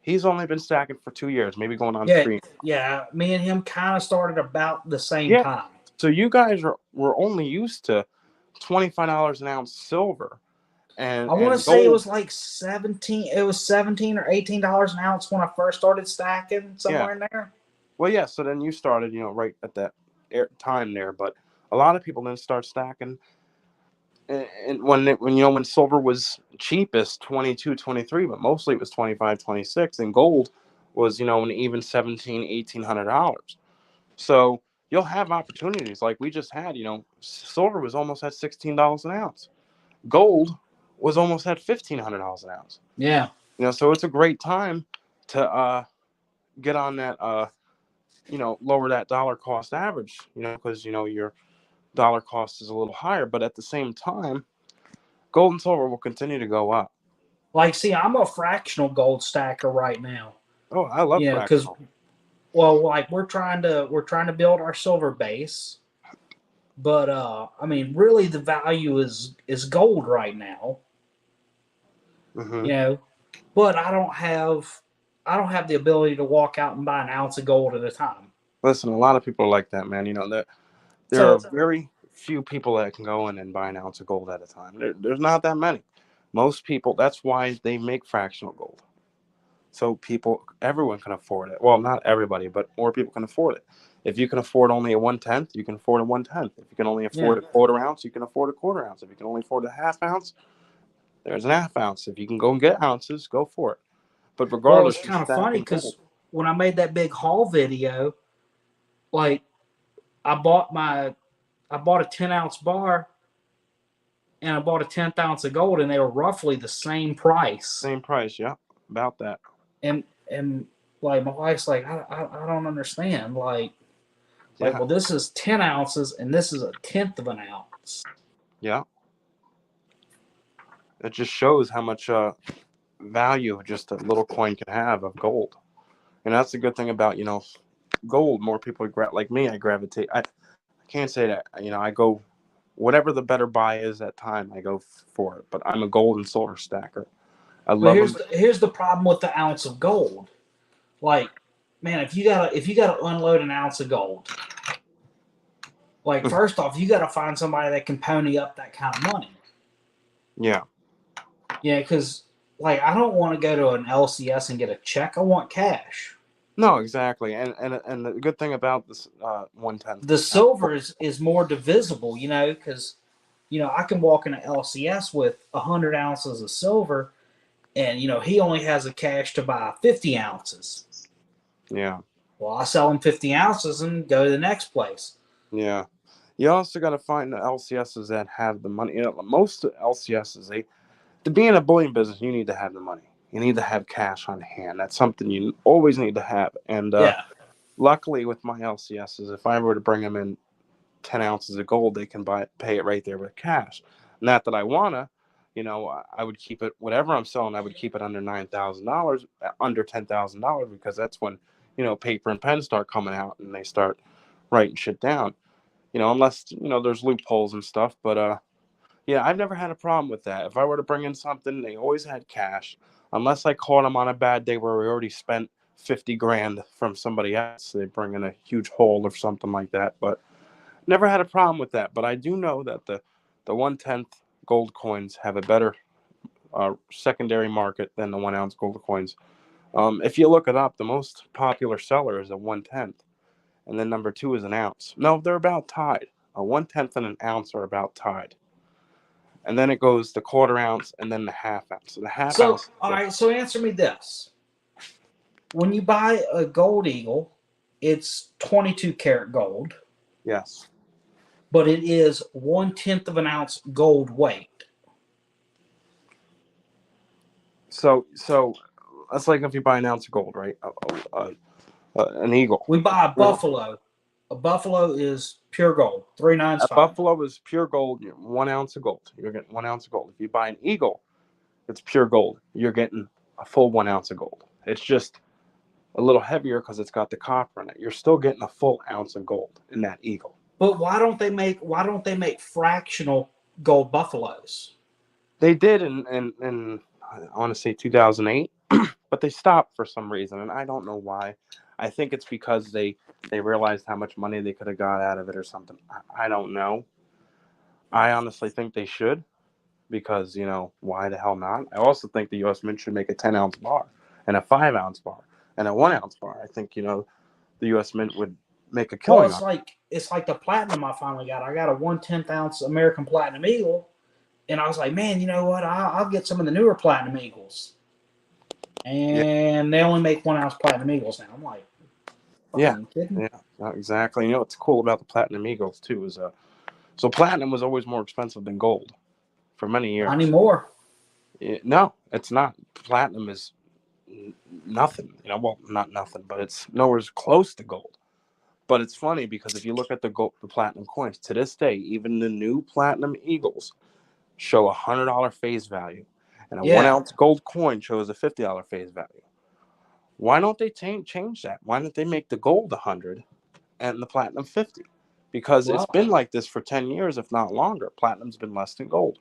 Speaker 2: He's only been stacking for 2 years, maybe going on 3.
Speaker 1: Yeah, me and him kind of started about the same time.
Speaker 2: So you guys were only used to $25 an ounce silver, and
Speaker 1: I want to say it was like 17. It was $17 or $18 an ounce when I first started stacking, somewhere in there.
Speaker 2: Well, yeah. So then you started, right at that time there. But a lot of people didn't start stacking, and when silver was cheapest, 22, 23, but mostly it was 25, 26, and gold was an even $1,700-$1,800. So you'll have opportunities like we just had. Silver was almost at $16 an ounce. Gold was almost at $1,500 an ounce.
Speaker 1: Yeah.
Speaker 2: So it's a great time to get on that, lower that dollar cost average, because, your dollar cost is a little higher. But at the same time, gold and silver will continue to go up.
Speaker 1: Like, see, I'm a fractional gold stacker right now.
Speaker 2: Oh, I love fractional.
Speaker 1: Well, like we're trying to build our silver base, but I mean, really, the value is gold right now.
Speaker 2: Mm-hmm.
Speaker 1: But I don't have the ability to walk out and buy an ounce of gold at a time.
Speaker 2: Listen, a lot of people are like that, man. There are very few people that can go in and buy an ounce of gold at a time. There's not that many. Most people, that's why they make fractional gold. So everyone can afford it. Well, not everybody, but more people can afford it. If you can afford only a 1/10, you can afford a 1/10. If you can only afford a quarter ounce, you can afford a quarter ounce. If you can only afford a half ounce, there's an half ounce. If you can go and get ounces, go for it. But regardless,
Speaker 1: it's kind of funny because when I made that big haul video, like I bought a 10-ounce bar and I bought a 10th ounce of gold, and they were roughly the same price.
Speaker 2: Same price, yeah, about that.
Speaker 1: And like my wife's like, I don't understand. Like, well, this is 10 ounces and this is a 1/10 of an ounce.
Speaker 2: Yeah. It just shows how much value just a little coin can have of gold. And that's the good thing about, gold. More people like me, I gravitate. I can't say that, I go whatever the better buy is at time, I go for it. But I'm a gold and silver stacker. I love
Speaker 1: here's the problem with the ounce of gold. Like, man, if you gotta unload an ounce of gold, Like, first off, you got to find somebody that can pony up that kind of money.
Speaker 2: Yeah.
Speaker 1: Yeah, because like I don't want to go to an LCS and get a check. I want cash.
Speaker 2: No, exactly. And the good thing about this 1/10.
Speaker 1: The silver is more divisible, because I can walk in an LCS with 100 ounces of silver, and he only has the cash to buy 50 ounces.
Speaker 2: Yeah.
Speaker 1: Well, I sell him 50 ounces and go to the next place.
Speaker 2: Yeah. You also got to find the LCSs that have the money. Most LCSs, to be in a bullion business, you need to have the money. You need to have cash on hand. That's something you always need to have. And
Speaker 1: Yeah.
Speaker 2: luckily, with my LCSs, if I were to bring them in 10 ounces of gold, they can pay it right there with cash. Not that I wanna, I would keep it, whatever I'm selling, I would keep it under $9,000, under $10,000, because that's when paper and pen start coming out and they start writing shit down. Unless there's loopholes and stuff, but yeah, I've never had a problem with that. If I were to bring in something, they always had cash, unless I caught them on a bad day where we already spent 50 grand from somebody else. They bring in a huge hole or something like that, but never had a problem with that. But I do know that the 1/10 gold coins have a better secondary market than the 1 ounce gold coins. If you look it up, the most popular seller is a 1/10, and then number 2 is an ounce. No, they're about tied. A 1/10 and an ounce are about tied. And then it goes the quarter ounce and then the half ounce. So the half ounce.
Speaker 1: All right. So answer me this: when you buy a gold eagle, it's 22 karat gold.
Speaker 2: Yes.
Speaker 1: But it is 1/10 of an ounce gold weight.
Speaker 2: So that's like if you buy an ounce of gold, right? An eagle.
Speaker 1: We buy a buffalo. A buffalo is pure gold, 395.
Speaker 2: A buffalo is pure gold. 1 ounce of gold. You're getting 1 ounce of gold. If you buy an eagle, it's pure gold. You're getting a full 1 ounce of gold. It's just a little heavier because it's got the copper in it. You're still getting a full ounce of gold in that eagle.
Speaker 1: But why don't they make fractional gold buffaloes?
Speaker 2: They did in I want to say 2008, but they stopped for some reason, and I don't know why. I think it's because they realized how much money they could have got out of it or something. I don't know. I honestly think they should, because why the hell not? I also think the U.S. Mint should make a 10 ounce bar and a 5 ounce bar and a 1 ounce bar. I think the U.S. Mint would make a killing.
Speaker 1: Well, it's like the platinum I finally got. I got a 1/10 ounce American Platinum Eagle, and I was like, man, you know what? I'll get some of the newer Platinum Eagles. And they only make 1 ounce Platinum Eagles now. I'm like,
Speaker 2: yeah,
Speaker 1: kidding?
Speaker 2: Yeah, exactly. What's cool about the Platinum Eagles too is so platinum was always more expensive than gold for many years.
Speaker 1: Not anymore.
Speaker 2: No, it's not. Platinum is nothing. Well, not nothing, but it's nowhere close to gold. But it's funny because if you look at the platinum coins to this day, even the new Platinum Eagles show $100 face value, and a 1 ounce gold coin shows a $50 face value. Why don't they change that? Why don't they make the gold 100 and the platinum 50? Because it's been like this for 10 years, if not longer. Platinum's been less than gold.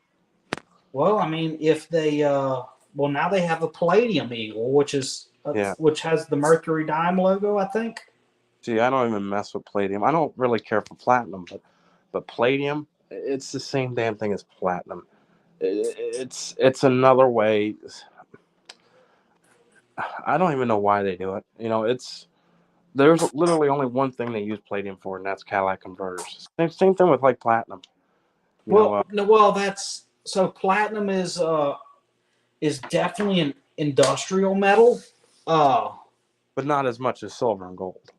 Speaker 1: Well, I mean, if they now they have a Palladium Eagle, which has the Mercury Dime logo, I think.
Speaker 2: See, I don't even mess with Palladium. I don't really care for platinum, but Palladium, it's the same damn thing as platinum. It's another way. I don't even know why they do it. There's literally only one thing they use Palladium for, and that's catalytic converters. Same thing with like platinum.
Speaker 1: That's so platinum is definitely an industrial metal.
Speaker 2: But not as much as silver and gold.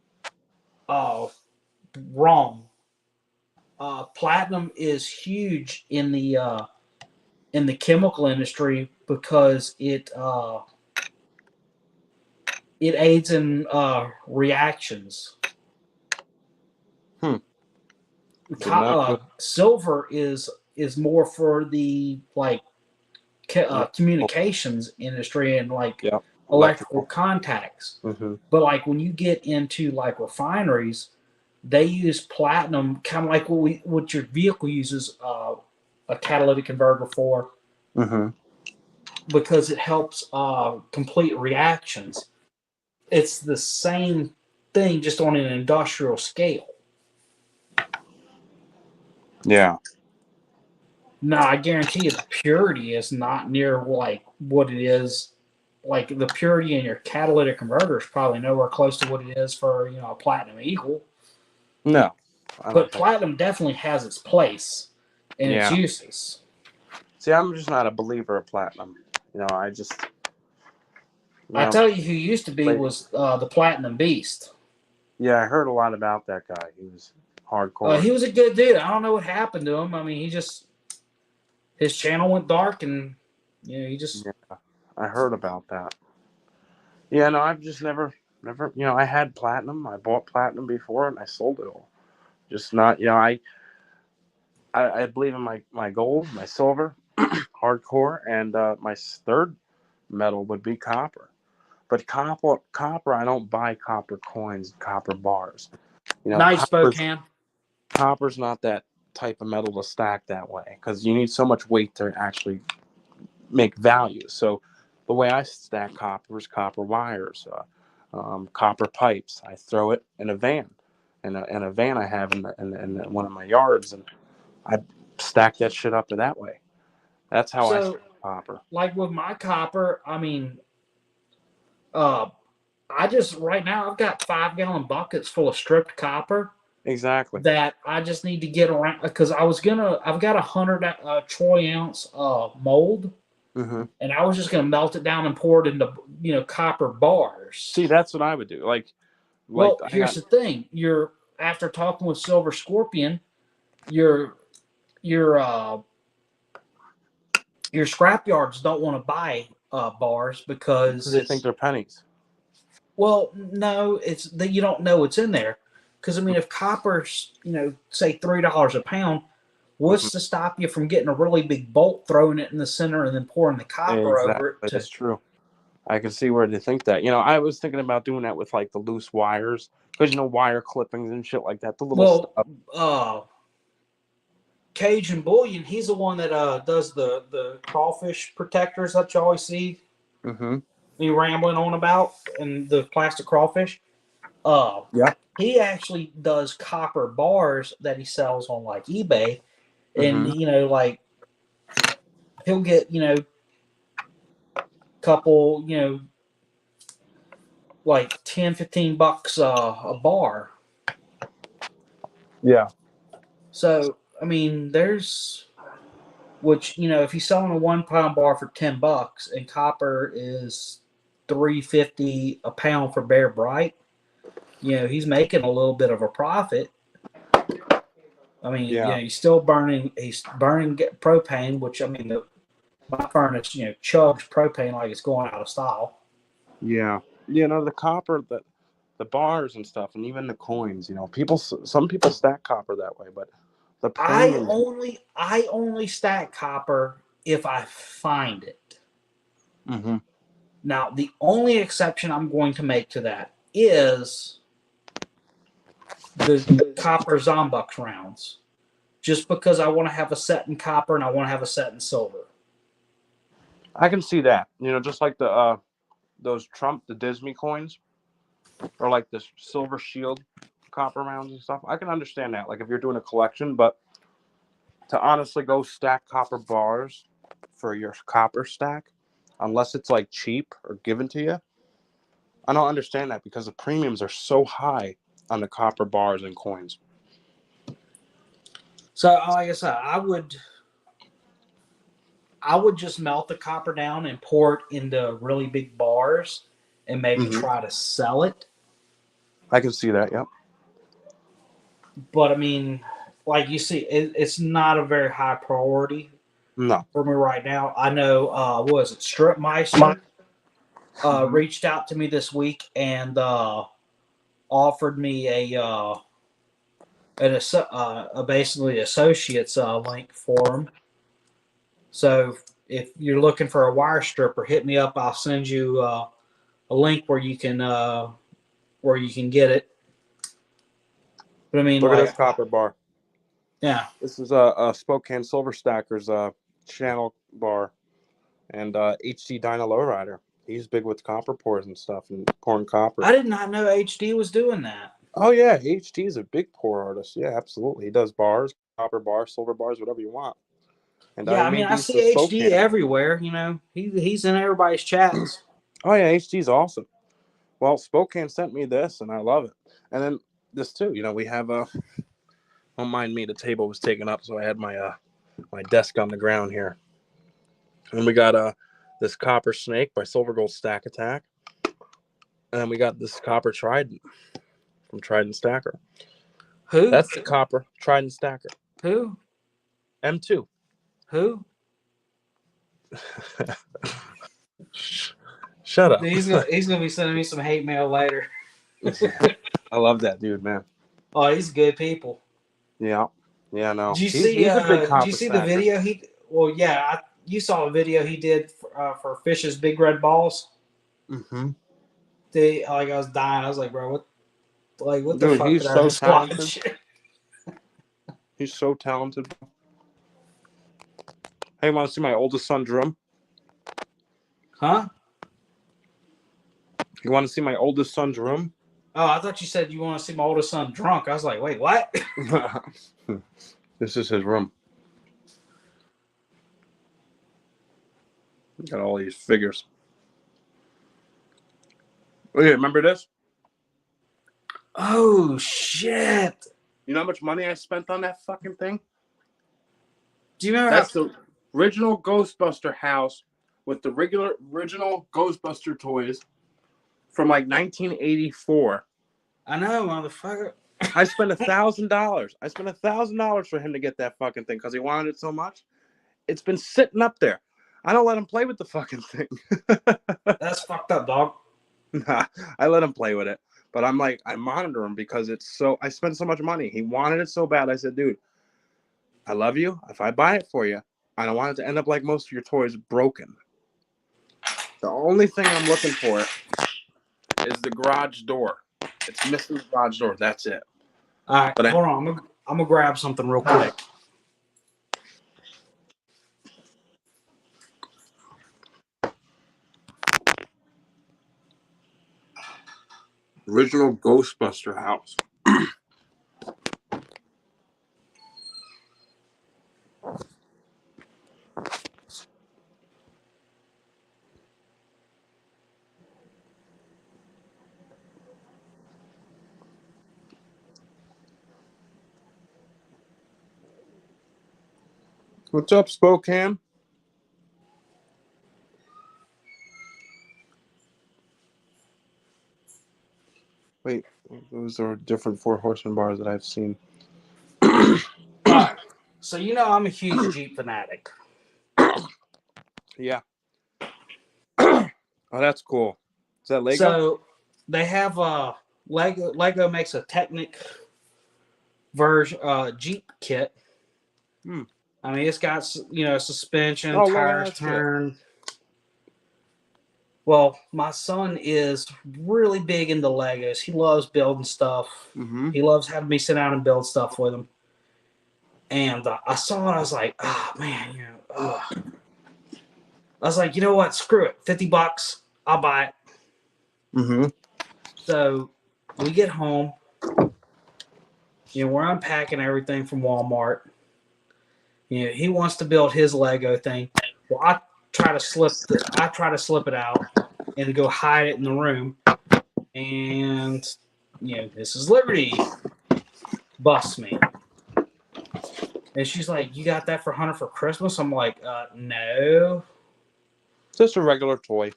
Speaker 1: Wrong. Platinum is huge in the chemical industry because it aids in reactions. Silver is more for the communications industry and electrical contacts.
Speaker 2: Mm-hmm.
Speaker 1: But when you get into refineries, they use platinum kind of like what your vehicle uses a catalytic converter for.
Speaker 2: Mm-hmm.
Speaker 1: Because it helps complete reactions. It's the same thing, just on an industrial scale.
Speaker 2: Yeah.
Speaker 1: No, I guarantee you the purity is not near like what it is. Like the purity in your catalytic converter is probably nowhere close to what it is for a platinum eagle.
Speaker 2: No, I don't
Speaker 1: But
Speaker 2: think.
Speaker 1: platinum definitely has its place in its
Speaker 2: Yeah.
Speaker 1: uses.
Speaker 2: See, I'm just not a believer of platinum. I just, you
Speaker 1: I
Speaker 2: know,
Speaker 1: tell you, who used to be
Speaker 2: like,
Speaker 1: was the Platinum Beast.
Speaker 2: yeah, I heard a lot about that guy. He was hardcore.
Speaker 1: He was a good dude. I don't know what happened to him. I mean, his channel went dark, and he just.
Speaker 2: Yeah, I heard about that. Yeah, no, I've just never, I had platinum. I bought platinum before and I sold it all. Just not, I believe in my gold, my silver, hardcore, and my third metal would be copper. But copper, I don't buy copper coins, copper bars.
Speaker 1: Nice, Spokane.
Speaker 2: Copper's not that type of metal to stack that way because you need so much weight to actually make value. So the way I stack copper is copper wires, copper pipes. I throw it in a van, in a van I have in one of my yards, and I stack that shit up that way. That's how I stack
Speaker 1: So,
Speaker 2: copper.
Speaker 1: like with my copper, I mean, uh, I just right now I've got 5 gallon buckets full of stripped copper
Speaker 2: Exactly.
Speaker 1: that I just need to get around because I've got 100 troy ounce mold,
Speaker 2: Mm-hmm.
Speaker 1: and I was just gonna melt it down and pour it into copper bars.
Speaker 2: See, that's what I would do. Like
Speaker 1: Well,
Speaker 2: I got.
Speaker 1: here's the thing: you're after talking with Silver Scorpion, your your uh, your scrap yards don't want to buy bars
Speaker 2: Because they think
Speaker 1: because,
Speaker 2: they're pennies.
Speaker 1: well, no, it's that you don't know what's in there. Because I mean, if copper's say $3 a pound,
Speaker 2: Mm-hmm.
Speaker 1: what's to stop you from getting a really big bolt, throwing it in the center, and then pouring the copper over it
Speaker 2: Exactly,
Speaker 1: to.
Speaker 2: that's true. I can see where they think that. I was thinking about doing that with like the loose wires, because wire clippings and shit like that, the little
Speaker 1: Well,
Speaker 2: stuff.
Speaker 1: Cajun Bullion, he's the one that does the crawfish protectors that you always see
Speaker 2: Mm-hmm.
Speaker 1: me rambling on about, and the plastic crawfish. Uh,
Speaker 2: Yeah.
Speaker 1: he actually does copper bars that he sells on like eBay, and
Speaker 2: Mm-hmm.
Speaker 1: like he'll get couple like 10-15 bucks a bar.
Speaker 2: Yeah.
Speaker 1: So I mean, there's which if he's selling a 1 pound bar for 10 bucks, and copper is 3.50 a pound for Bear Bright, he's making a little bit of a profit. I mean,
Speaker 2: Yeah.
Speaker 1: he's burning propane, which I mean, my furnace, chugs propane like it's going out of style.
Speaker 2: Yeah. The copper, the bars and stuff, and even the coins. Some people stack copper that way, but the
Speaker 1: I
Speaker 2: premium.
Speaker 1: only I only stack copper if I find it.
Speaker 2: Mm-hmm.
Speaker 1: Now, the only exception I'm going to make to that is the copper Zombux rounds, just because I want to have a set in copper and I want to have a set in silver.
Speaker 2: I can see that. Just like those the Disney coins, or like the Silver Shield copper rounds and stuff. I can understand that. Like if you're doing a collection, but to honestly go stack copper bars for your copper stack, unless it's like cheap or given to you, I don't understand that because the premiums are so high on the copper bars and coins.
Speaker 1: So, like I said, I would just melt the copper down and pour it into really big bars and maybe
Speaker 2: Mm-hmm.
Speaker 1: try to sell it.
Speaker 2: I can see that. Yep.
Speaker 1: But I mean, like you see, it's not a very high priority
Speaker 2: No.
Speaker 1: for me right now. I know, what was it, Stripmeister
Speaker 2: Mm-hmm.
Speaker 1: reached out to me this week and offered me a basically associates link for him. So if you're looking for a wire stripper, hit me up. I'll send you a link where you can get it. But I mean,
Speaker 2: Look at
Speaker 1: like,
Speaker 2: this copper bar.
Speaker 1: yeah,
Speaker 2: This is a Spokane Silver Stackers channel bar, and HT Dyna Lowrider. He's big with copper pours and stuff and pouring copper.
Speaker 1: I did not know HD was doing that.
Speaker 2: Oh yeah, HT is a big pour artist. Yeah, absolutely. He does bars, copper bars, silver bars, whatever you want. And
Speaker 1: Yeah,
Speaker 2: he
Speaker 1: I mean,
Speaker 2: made
Speaker 1: I
Speaker 2: these
Speaker 1: see
Speaker 2: for
Speaker 1: HD
Speaker 2: Spokane.
Speaker 1: everywhere. You know, he's in everybody's chats.
Speaker 2: Oh yeah, HT's awesome. Well, Spokane sent me this, and I love it. And then this too. You know, we have a. Don't mind me. The table was taken up, so I had my desk on the ground here. And we got this Copper Snake by Silver Gold Stack Attack, and then we got this Copper Trident from Trident Stacker.
Speaker 1: Who?
Speaker 2: That's the Copper Trident Stacker.
Speaker 1: Who?
Speaker 2: M2.
Speaker 1: Who?
Speaker 2: Shut up.
Speaker 1: He's gonna be sending me some hate mail later.
Speaker 2: I love that dude, man.
Speaker 1: Oh, he's good people.
Speaker 2: Yeah. Yeah, no.
Speaker 1: Did you
Speaker 2: He's
Speaker 1: see?
Speaker 2: a big
Speaker 1: Did
Speaker 2: Copper
Speaker 1: you see the
Speaker 2: stacker.
Speaker 1: video? Well, yeah, you saw a video he did for Fish's Big Red Balls.
Speaker 2: Mm-hmm.
Speaker 1: I was dying. I was like, bro, what the
Speaker 2: Dude,
Speaker 1: fuck
Speaker 2: he's
Speaker 1: did I
Speaker 2: so
Speaker 1: just
Speaker 2: talented.
Speaker 1: watch?
Speaker 2: He's so talented. Hey, want to see my oldest son drum?
Speaker 1: Huh?
Speaker 2: You want to see my oldest son's room?
Speaker 1: Oh, I thought you said you want to see my oldest son drunk. I was like, wait, what?
Speaker 2: This is his room. Got all these figures. Oh yeah, remember this?
Speaker 1: Oh shit!
Speaker 2: You know how much money I spent on that fucking thing?
Speaker 1: Do you remember?
Speaker 2: That's the original Ghostbuster house with the original Ghostbuster toys from like 1984.
Speaker 1: I know, motherfucker.
Speaker 2: I spent $1,000. I spent $1,000 for him to get that fucking thing because he wanted it so much. It's been sitting up there. I don't let him play with the fucking thing.
Speaker 1: That's fucked up, dog.
Speaker 2: Nah, I let him play with it. But I'm like, I monitor him because I spent so much money. He wanted it so bad. I said, dude, I love you. If I buy it for you, I don't want it to end up like most of your toys, broken. The only thing I'm looking for is the garage door. It's missing the garage door. That's it.
Speaker 1: All right, hold on. I'm gonna grab something real quick.
Speaker 2: Original Ghostbuster house. What's up, Spokane? Wait, those are different Four Horsemen bars that I've seen.
Speaker 1: All right. So you know I'm a huge Jeep fanatic.
Speaker 2: Yeah. Oh, that's cool. Is that Lego?
Speaker 1: So they have Lego. Lego makes a Technic version Jeep kit. I mean, it's got suspension, tires turn. Well, my son is really big into Legos. He loves building stuff.
Speaker 2: Mm-hmm.
Speaker 1: He loves having me sit down and build stuff with him. And I saw it. I was like, oh, man. I was like, you know what? Screw it. $50. I'll buy it.
Speaker 2: Mm-hmm.
Speaker 1: So we get home. We're unpacking everything from Walmart. He wants to build his Lego thing. Well, I try to slip it out and go hide it in the room. And Mrs. Liberty busts me. And she's like, "You got that for Hunter for Christmas?" I'm like, "No."
Speaker 2: Just a regular toy.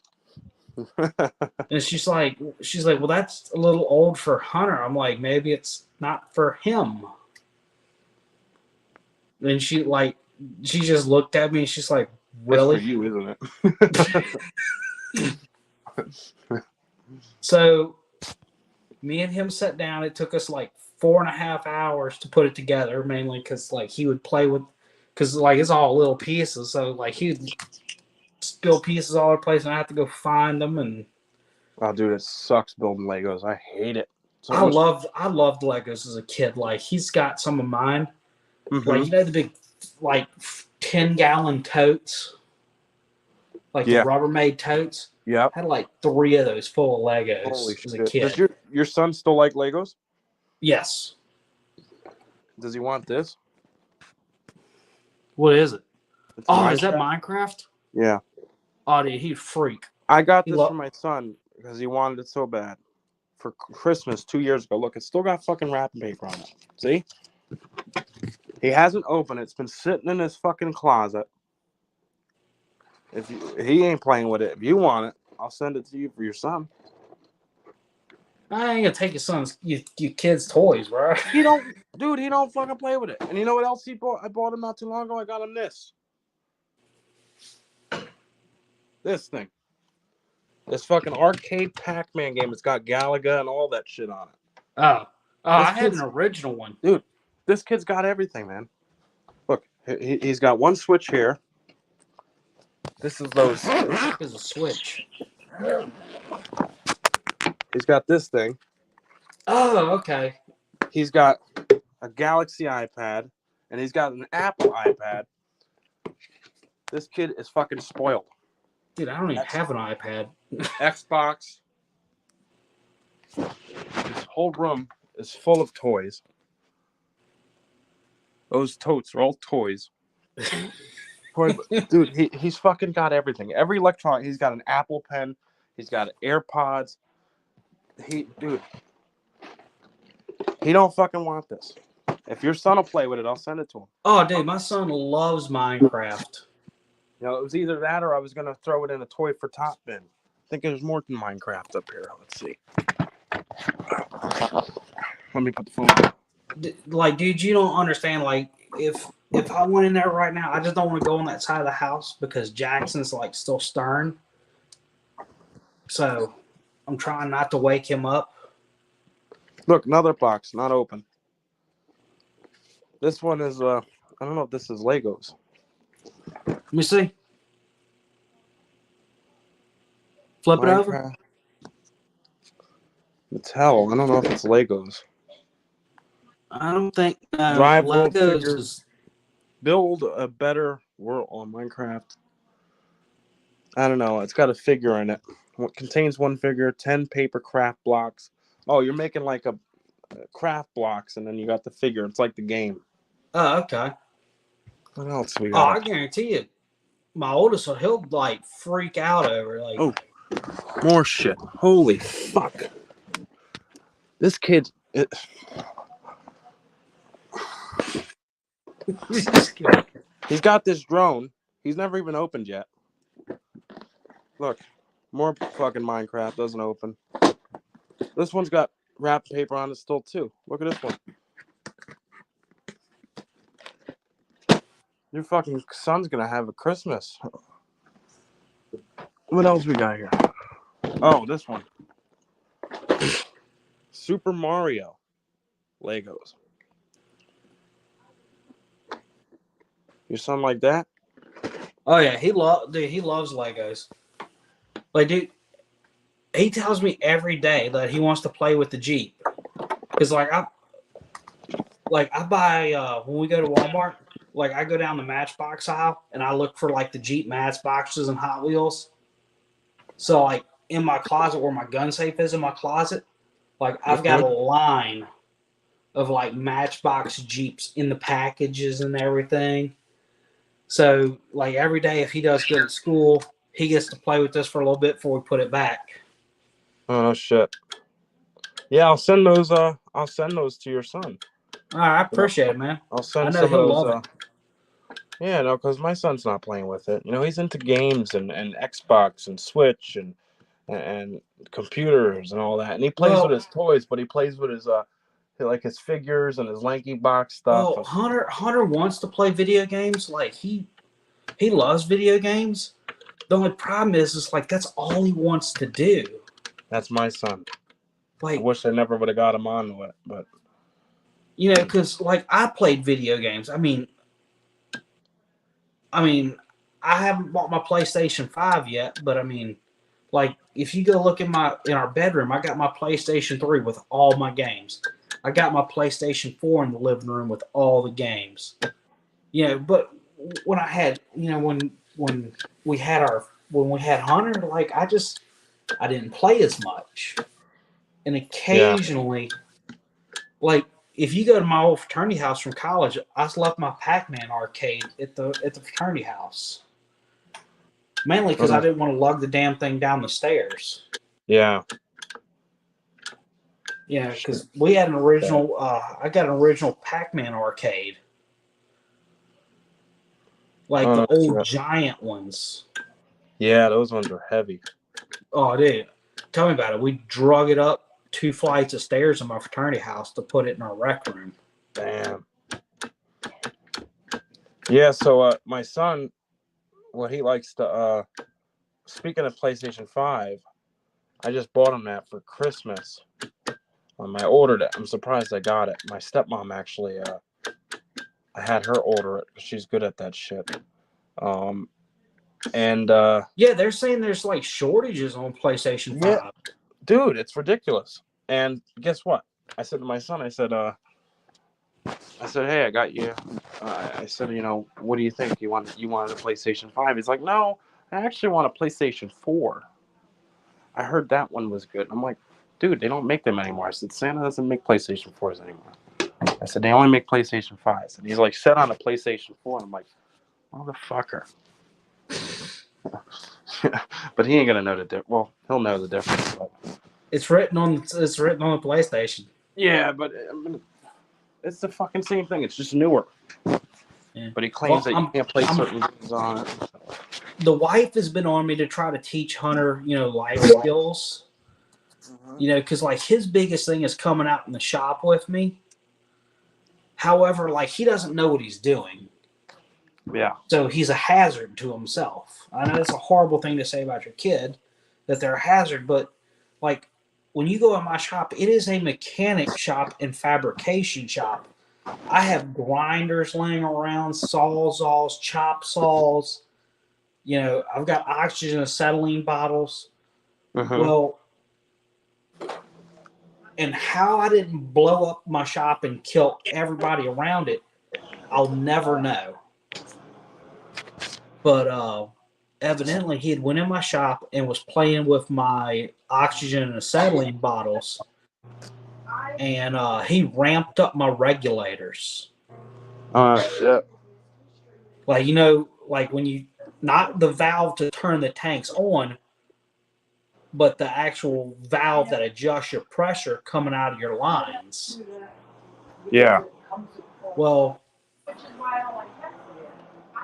Speaker 1: And she's like, "Well, that's a little old for Hunter." I'm like, "Maybe it's not for him." And she just looked at me and she's like, "Really?"
Speaker 2: That's for you, isn't it?
Speaker 1: So me and him sat down. It took us like 4.5 hours to put it together, mainly because he would play with, because it's all little pieces. So he'd spill pieces all over the place, and I have to go find them. And
Speaker 2: oh, dude, it sucks building Legos. I hate it.
Speaker 1: I loved Legos as a kid. He's got some of mine.
Speaker 2: Mm-hmm.
Speaker 1: The big 10-gallon totes, the Rubbermaid totes.
Speaker 2: Yep.
Speaker 1: I had 3 of those full of Legos.
Speaker 2: Holy
Speaker 1: as
Speaker 2: shit.
Speaker 1: a kid.
Speaker 2: Does your son still like Legos?
Speaker 1: Yes.
Speaker 2: Does he want this?
Speaker 1: What is it?
Speaker 2: It's
Speaker 1: Oh, is that
Speaker 2: Minecraft?
Speaker 1: Minecraft?
Speaker 2: Yeah.
Speaker 1: Oh, dude, he's a freak.
Speaker 2: I got
Speaker 1: He
Speaker 2: this for my son because he wanted it so bad for Christmas 2 years ago. Look, it's still got fucking wrapping paper on it. See? He hasn't opened it. It's been sitting in his fucking closet. He ain't playing with it. If you want it, I'll send it to you for your son.
Speaker 1: I ain't gonna take your kid's toys, bro.
Speaker 2: He don't fucking play with it. And you know what else he bought? I bought him not too long ago. I got him this. This thing. This fucking arcade Pac-Man game. It's got Galaga and all that shit on it.
Speaker 1: Oh, I had
Speaker 2: kid's-
Speaker 1: an original one.
Speaker 2: Dude, this kid's got everything, man. Look, he's got one switch here. This is those.
Speaker 1: There's a Switch.
Speaker 2: He's got this thing.
Speaker 1: Oh, okay.
Speaker 2: He's got a Galaxy iPad, and he's got an Apple iPad. This kid is fucking spoiled.
Speaker 1: Dude, I don't even have an iPad.
Speaker 2: Xbox. This whole room is full of toys. Those totes are all toys. Dude, he's fucking got everything. Every electronic. He's got an Apple Pen. He's got AirPods. Dude, he don't fucking want this. If your son will play with it, I'll send it to him.
Speaker 1: Oh, dude, my son loves Minecraft.
Speaker 2: You know, it was either that or I was gonna throw it in a toy for Top Bin. I think there's more than Minecraft up here. Let's see. Let me put the phone down.
Speaker 1: Like, dude, you don't understand. Like, if I went in there right now, I just don't want to go on that side of the house because Jackson's like still stirring. So I'm trying not to wake him up.
Speaker 2: Look, another box, not open. This one is I don't know if this is Legos.
Speaker 1: Let me see. Flip it over.
Speaker 2: Mattel. I don't know if it's Legos.
Speaker 1: I don't think
Speaker 2: Drive world
Speaker 1: Legos
Speaker 2: figures.
Speaker 1: is.
Speaker 2: Build a better world on Minecraft. I don't know. It's got a figure in it. It contains one figure, 10 paper craft blocks. Oh, you're making like a craft blocks, and then you got the figure. It's like the game.
Speaker 1: Oh, okay.
Speaker 2: What else we
Speaker 1: Oh,
Speaker 2: got?
Speaker 1: I guarantee you, my oldest one, he'll like freak out over it. Like,
Speaker 2: Oh, more shit. Holy fuck. This kid. He's got this drone. He's never even opened yet. Look, more fucking Minecraft doesn't open. This one's got wrapped paper on it still too. Look at this one. Your fucking son's gonna have a Christmas. What else we got here? Oh, this one. Super Mario Legos. Your son like that?
Speaker 1: oh yeah, he loves Legos. Like, dude, he tells me every day that he wants to play with the Jeep. Cause I buy when we go to Walmart, like I go down the Matchbox aisle and I look for like the Jeep Matchboxes and Hot Wheels. So like in my closet where my gun safe is in my closet, like I've got a line of like Matchbox Jeeps in the packages and everything. So like every day if he does good at school, he gets to play with this for a little bit before we put it back.
Speaker 2: Oh shit. Yeah, I'll send those to your son.
Speaker 1: All right, I appreciate it, man.
Speaker 2: I'll send
Speaker 1: I know
Speaker 2: some
Speaker 1: he'll
Speaker 2: of those.
Speaker 1: love
Speaker 2: Yeah, no, because my son's not playing with it. You know, he's into games and Xbox and Switch and computers and all that. And he plays with his toys, but he plays with his like his figures and his Lanky Box stuff.
Speaker 1: Well, Hunter wants to play video games. Like he loves video games. The only problem is like that's all he wants to do.
Speaker 2: That's my son.
Speaker 1: Like,
Speaker 2: I wish I never would have got him onto it, but
Speaker 1: you know, because like I played video games. I mean, I haven't bought my PlayStation 5 yet, but I mean, like if you go look in our bedroom, I got my PlayStation 3 with all my games. I got my PlayStation 4 in the living room with all the games. You know, but when I had, you know, when we had Hunter, like I didn't play as much. And occasionally like if you go to my old fraternity house from college, I just left my Pac-Man arcade at the fraternity house. Mainly because I
Speaker 2: Uh,
Speaker 1: didn't want to lug the damn thing down the stairs.
Speaker 2: yeah.
Speaker 1: Yeah,
Speaker 2: Shit.
Speaker 1: because we had an original. I got an original Pac-Man arcade, like
Speaker 2: Oh,
Speaker 1: the
Speaker 2: no,
Speaker 1: old
Speaker 2: shit.
Speaker 1: giant ones.
Speaker 2: Yeah, those ones are heavy.
Speaker 1: Oh, dude, tell me about it. We drug it up 2 flights of stairs in my fraternity house to put it in our rec room.
Speaker 2: Damn. Yeah, so my son, what he likes to, speaking of PlayStation 5, I just bought him that for Christmas. I ordered it. I'm surprised I got it. My stepmom actually, I had her order it because she's good at that shit. And
Speaker 1: Yeah, they're saying there's like shortages on PlayStation
Speaker 2: yeah,
Speaker 1: 5.
Speaker 2: dude, it's ridiculous. And guess what? I said to my son, I said, hey, I got you. I said, what do you think? You wanted a PlayStation 5? He's like, no, I actually want a PlayStation 4. I heard that one was good. I'm like, dude, they don't make them anymore. I said, Santa doesn't make PlayStation 4s anymore. I said, they only make PlayStation 5s. And he's like, set on a PlayStation 4. And I'm like, motherfucker. But he ain't gonna know the difference. Well, he'll know the difference. But...
Speaker 1: It's written on the PlayStation.
Speaker 2: yeah, but I mean, it's the fucking same thing. It's just newer.
Speaker 1: Yeah.
Speaker 2: But he claims that you can't play certain games on it.
Speaker 1: The wife has been on me to try to teach Hunter, life skills. Because like his biggest thing is coming out in the shop with me. However, like he doesn't know what he's doing.
Speaker 2: Yeah.
Speaker 1: So he's a hazard to himself. I know it's a horrible thing to say about your kid, that they're a hazard, but like when you go in my shop, it is a mechanic shop and fabrication shop. I have grinders laying around, sawzalls, chop saws. I've got oxygen acetylene bottles. Well, and how I didn't blow up my shop and kill everybody around it, I'll never know. But evidently he had went in my shop and was playing with my oxygen and acetylene bottles, and he ramped up my regulators.
Speaker 2: Shit.
Speaker 1: Like like when you not the valve to turn the tanks on, but the actual valve that adjusts your pressure coming out of your lines.
Speaker 2: Yeah.
Speaker 1: Well,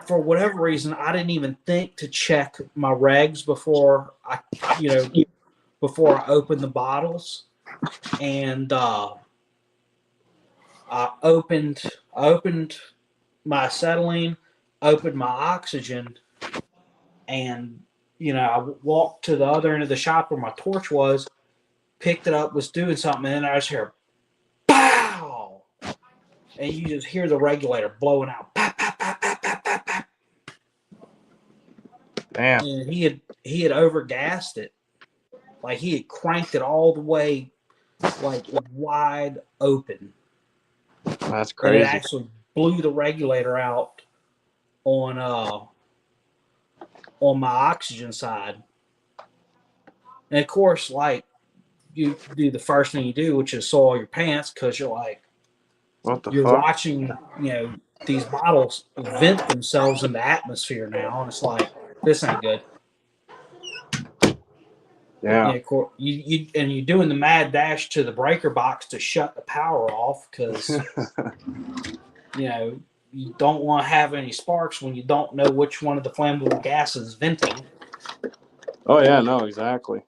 Speaker 1: for whatever reason, I didn't even think to check my regs before I opened the bottles, and I opened my acetylene, opened my oxygen, and I walked to the other end of the shop where my torch was, picked it up, was doing something, and I just hear pow, and you just hear the regulator blowing out. Pop, pop, pop, pop, pop, pop, pop.
Speaker 2: Damn.
Speaker 1: And he had overgassed it, like he had cranked it all the way, like wide open.
Speaker 2: That's
Speaker 1: And it
Speaker 2: crazy.
Speaker 1: actually blew the regulator out on my oxygen side. And of course, like you do the first thing you do, which is soil your pants, because you're like
Speaker 2: What the
Speaker 1: you're
Speaker 2: fuck?
Speaker 1: watching, these bottles vent themselves in the atmosphere now, and it's like this ain't good.
Speaker 2: Yeah.
Speaker 1: You're doing the mad dash to the breaker box to shut the power off because you don't want to have any sparks when you don't know which one of the flammable gases is venting.
Speaker 2: Oh yeah, no, exactly.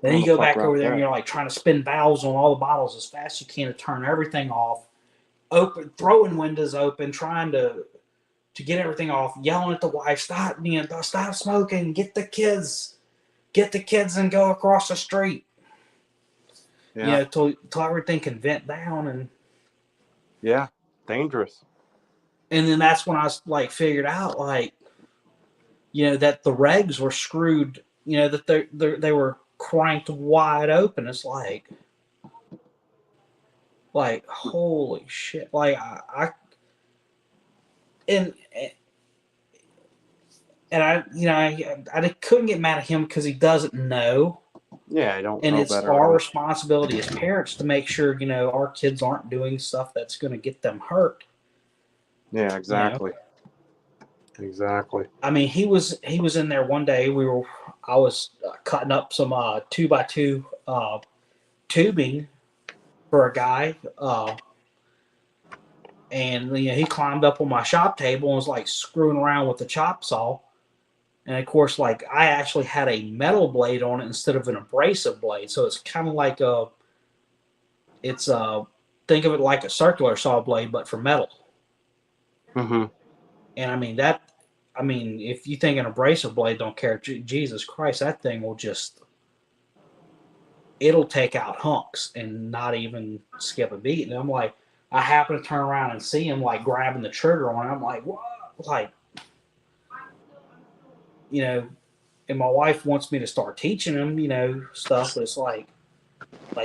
Speaker 1: Then you go back over there and you're like trying to spin valves on all the bottles as fast as you can to turn everything off. Throwing windows open, trying to get everything off, yelling at the wife, stop smoking, get the kids and go across the street.
Speaker 2: Yeah.
Speaker 1: Till everything can vent down, and
Speaker 2: Yeah. Dangerous.
Speaker 1: and then that's when I like figured out that the regs were screwed, that they were cranked wide open. It's like holy shit. Like I and I couldn't get mad at him because he doesn't know.
Speaker 2: Yeah, I don't
Speaker 1: And
Speaker 2: know
Speaker 1: it's
Speaker 2: better,
Speaker 1: our
Speaker 2: right?
Speaker 1: responsibility as parents to make sure, our kids aren't doing stuff that's going to get them hurt.
Speaker 2: Yeah,
Speaker 1: You know,
Speaker 2: exactly. Exactly.
Speaker 1: I mean, he was in there one day. I was cutting up some 2x2 tubing for a guy, and he climbed up on my shop table and was like screwing around with the chop saw. And of course, like I actually had a metal blade on it instead of an abrasive blade, so it's kind of like it's think of it like a circular saw blade, but for metal.
Speaker 2: Mm-hmm.
Speaker 1: And I mean, if you think an abrasive blade don't care, Jesus Christ, that thing will it'll take out hunks and not even skip a beat. And I'm like, I happen to turn around and see him like grabbing the trigger on it. I'm like, what? Like, and my wife wants me to start teaching him, stuff, but it's like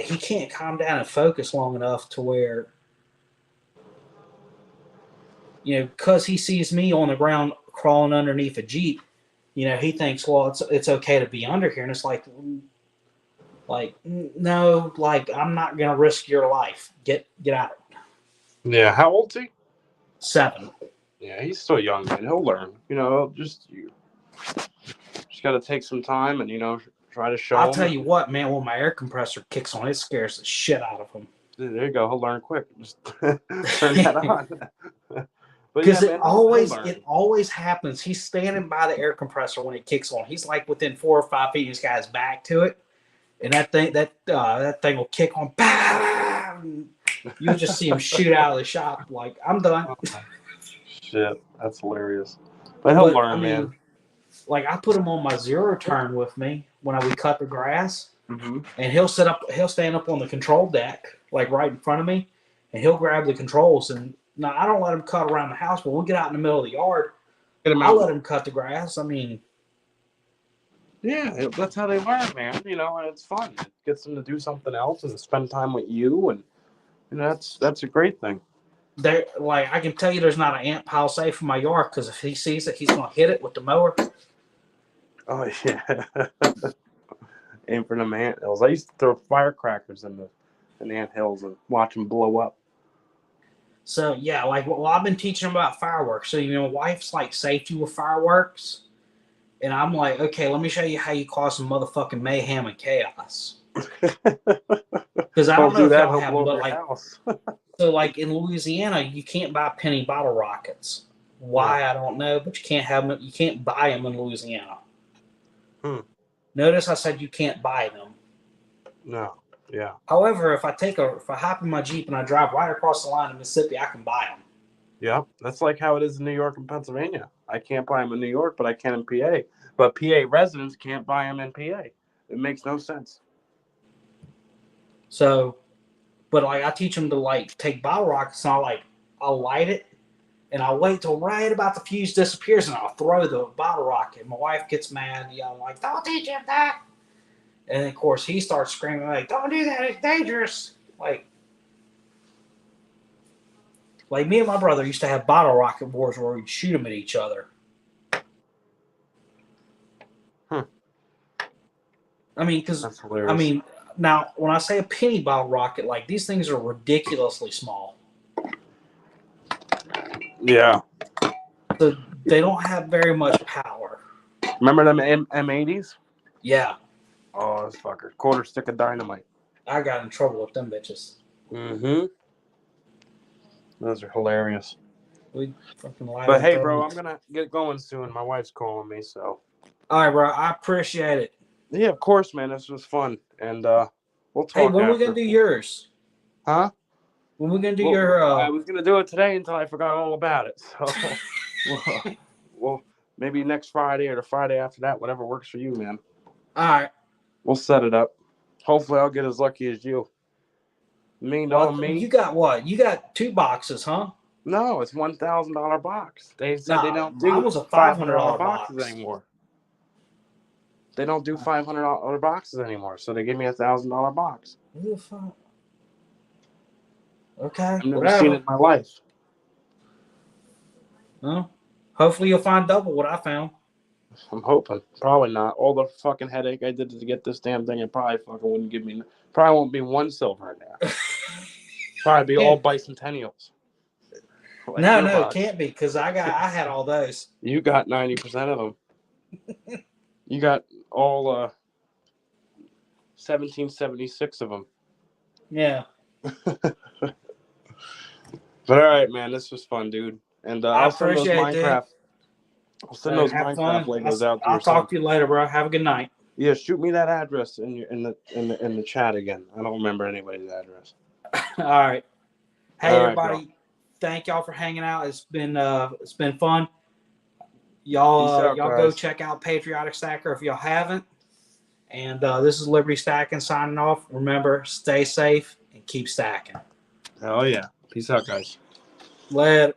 Speaker 1: he can't calm down and focus long enough to where, because he sees me on the ground crawling underneath a Jeep, he thinks, well, it's okay to be under here. And it's like, no, like I'm not gonna risk your life. Get out.
Speaker 2: Yeah, how old's he?
Speaker 1: 7.
Speaker 2: Yeah, he's still young, man. He'll learn. You just got to take some time and try to show
Speaker 1: I'll
Speaker 2: him.
Speaker 1: tell you what, man. When my air compressor kicks on, it scares the shit out of him.
Speaker 2: There you go. He'll learn quick. Just turn that on. But yeah,
Speaker 1: Because
Speaker 2: man, he'll learn.
Speaker 1: it always happens. He's standing by the air compressor when it kicks on. He's like within 4 or 5 feet. This guy's back to it, and that thing will kick on. Bam! You'll just see him shoot out of the shop. Like I'm done.
Speaker 2: Shit, that's hilarious. But he'll learn,
Speaker 1: I mean,
Speaker 2: man.
Speaker 1: like I put him on my zero turn with me when we cut the grass,
Speaker 2: Mm-hmm.
Speaker 1: and he'll stand up on the control deck, like right in front of me, and he'll grab the controls. And now I don't let him cut around the house, but we'll get out in the middle of the yard. I'll let him cut the grass. I mean,
Speaker 2: yeah, that's how they learn, man. And it's fun. It gets them to do something else and spend time with you, and that's a great thing.
Speaker 1: I can tell you, there's not an ant pile safe in my yard because if he sees it, he's gonna hit it with the mower.
Speaker 2: Oh yeah, aim for them ant hills. I used to throw firecrackers in the ant hills and watch them blow up.
Speaker 1: So yeah, I've been teaching him about fireworks. So my wife's like safety with fireworks, and I'm like, okay, let me show you how you cause some motherfucking mayhem and chaos. Because I don't know if y'all have them, but
Speaker 2: house.
Speaker 1: so like in Louisiana, you can't buy penny bottle rockets. Why, I don't know, but you can't have them. You can't buy them in Louisiana. Notice I said you can't buy them.
Speaker 2: No. Yeah.
Speaker 1: However, if I hop in my Jeep and I drive right across the line to Mississippi, I can buy them.
Speaker 2: Yeah, that's like how it is in New York and Pennsylvania. I can't buy them in New York, but I can in PA. But PA residents can't buy them in PA. It makes no sense.
Speaker 1: So, but I teach them to take bottle rockets, and I'll light it, and I'll wait till right about the fuse disappears, and I'll throw the bottle rocket. My wife gets mad, I'm like, don't teach him that. And of course, he starts screaming like, don't do that, it's dangerous. Like me and my brother used to have bottle rocket wars where we'd shoot them at each other. I mean, now when I say a penny bottle rocket, like these things are ridiculously small.
Speaker 2: Yeah.
Speaker 1: So they don't have very much power.
Speaker 2: Remember them M80s?
Speaker 1: Yeah.
Speaker 2: Oh, this fucker. Quarter stick of dynamite.
Speaker 1: I got in trouble with them bitches.
Speaker 2: Mm-hmm. Those are hilarious.
Speaker 1: We fucking lied.
Speaker 2: But hey, bro, I'm gonna get going soon. My wife's calling me, so.
Speaker 1: All right, bro. I appreciate it.
Speaker 2: Yeah, of course, man. This was fun, and we'll talk.
Speaker 1: Hey, when we gonna do yours?
Speaker 2: Huh?
Speaker 1: When we gonna do your?
Speaker 2: I was gonna do it today until I forgot all about it. So, well, maybe next Friday or the Friday after that, whatever works for you, man.
Speaker 1: All right.
Speaker 2: We'll set it up. Hopefully, I'll get as lucky as you. Me.
Speaker 1: You got what? You got 2 boxes, huh?
Speaker 2: No, it's $1,000 box. They said they don't do
Speaker 1: mine was a $500
Speaker 2: boxes anymore. They don't do $500 boxes anymore, so they gave me a $1,000 box.
Speaker 1: Who the fuck? Okay.
Speaker 2: I've never seen it in my life.
Speaker 1: Well, hopefully you'll find double what I found.
Speaker 2: I'm hoping. Probably not. All the fucking headache I did to get this damn thing, it probably fucking wouldn't give me. Probably won't be one silver in there. Probably be all bicentennials. Like
Speaker 1: No, it
Speaker 2: box.
Speaker 1: can't be because I had all those.
Speaker 2: You got 90% of them. You got all 1776 of them.
Speaker 1: Yeah.
Speaker 2: But all right, man, this was fun, dude. And
Speaker 1: I
Speaker 2: I'll send those
Speaker 1: appreciate it, dude.
Speaker 2: Minecraft. I'll send those
Speaker 1: Have
Speaker 2: Minecraft
Speaker 1: fun.
Speaker 2: Legos out to
Speaker 1: I'll
Speaker 2: your
Speaker 1: talk
Speaker 2: son.
Speaker 1: to you later, bro. Have a good night.
Speaker 2: Yeah, shoot me that address in the chat again. I don't remember anybody's address.
Speaker 1: All right. Hey,
Speaker 2: All right,
Speaker 1: everybody.
Speaker 2: bro.
Speaker 1: Thank y'all for hanging out. It's been fun.
Speaker 2: Peace
Speaker 1: Y'all
Speaker 2: out,
Speaker 1: y'all go
Speaker 2: guys.
Speaker 1: check out Patriotic Stacker if y'all haven't. And this is Liberty Stacking signing off. Remember, stay safe and keep stacking.
Speaker 2: Hell yeah. Peace out, guys.
Speaker 1: Later.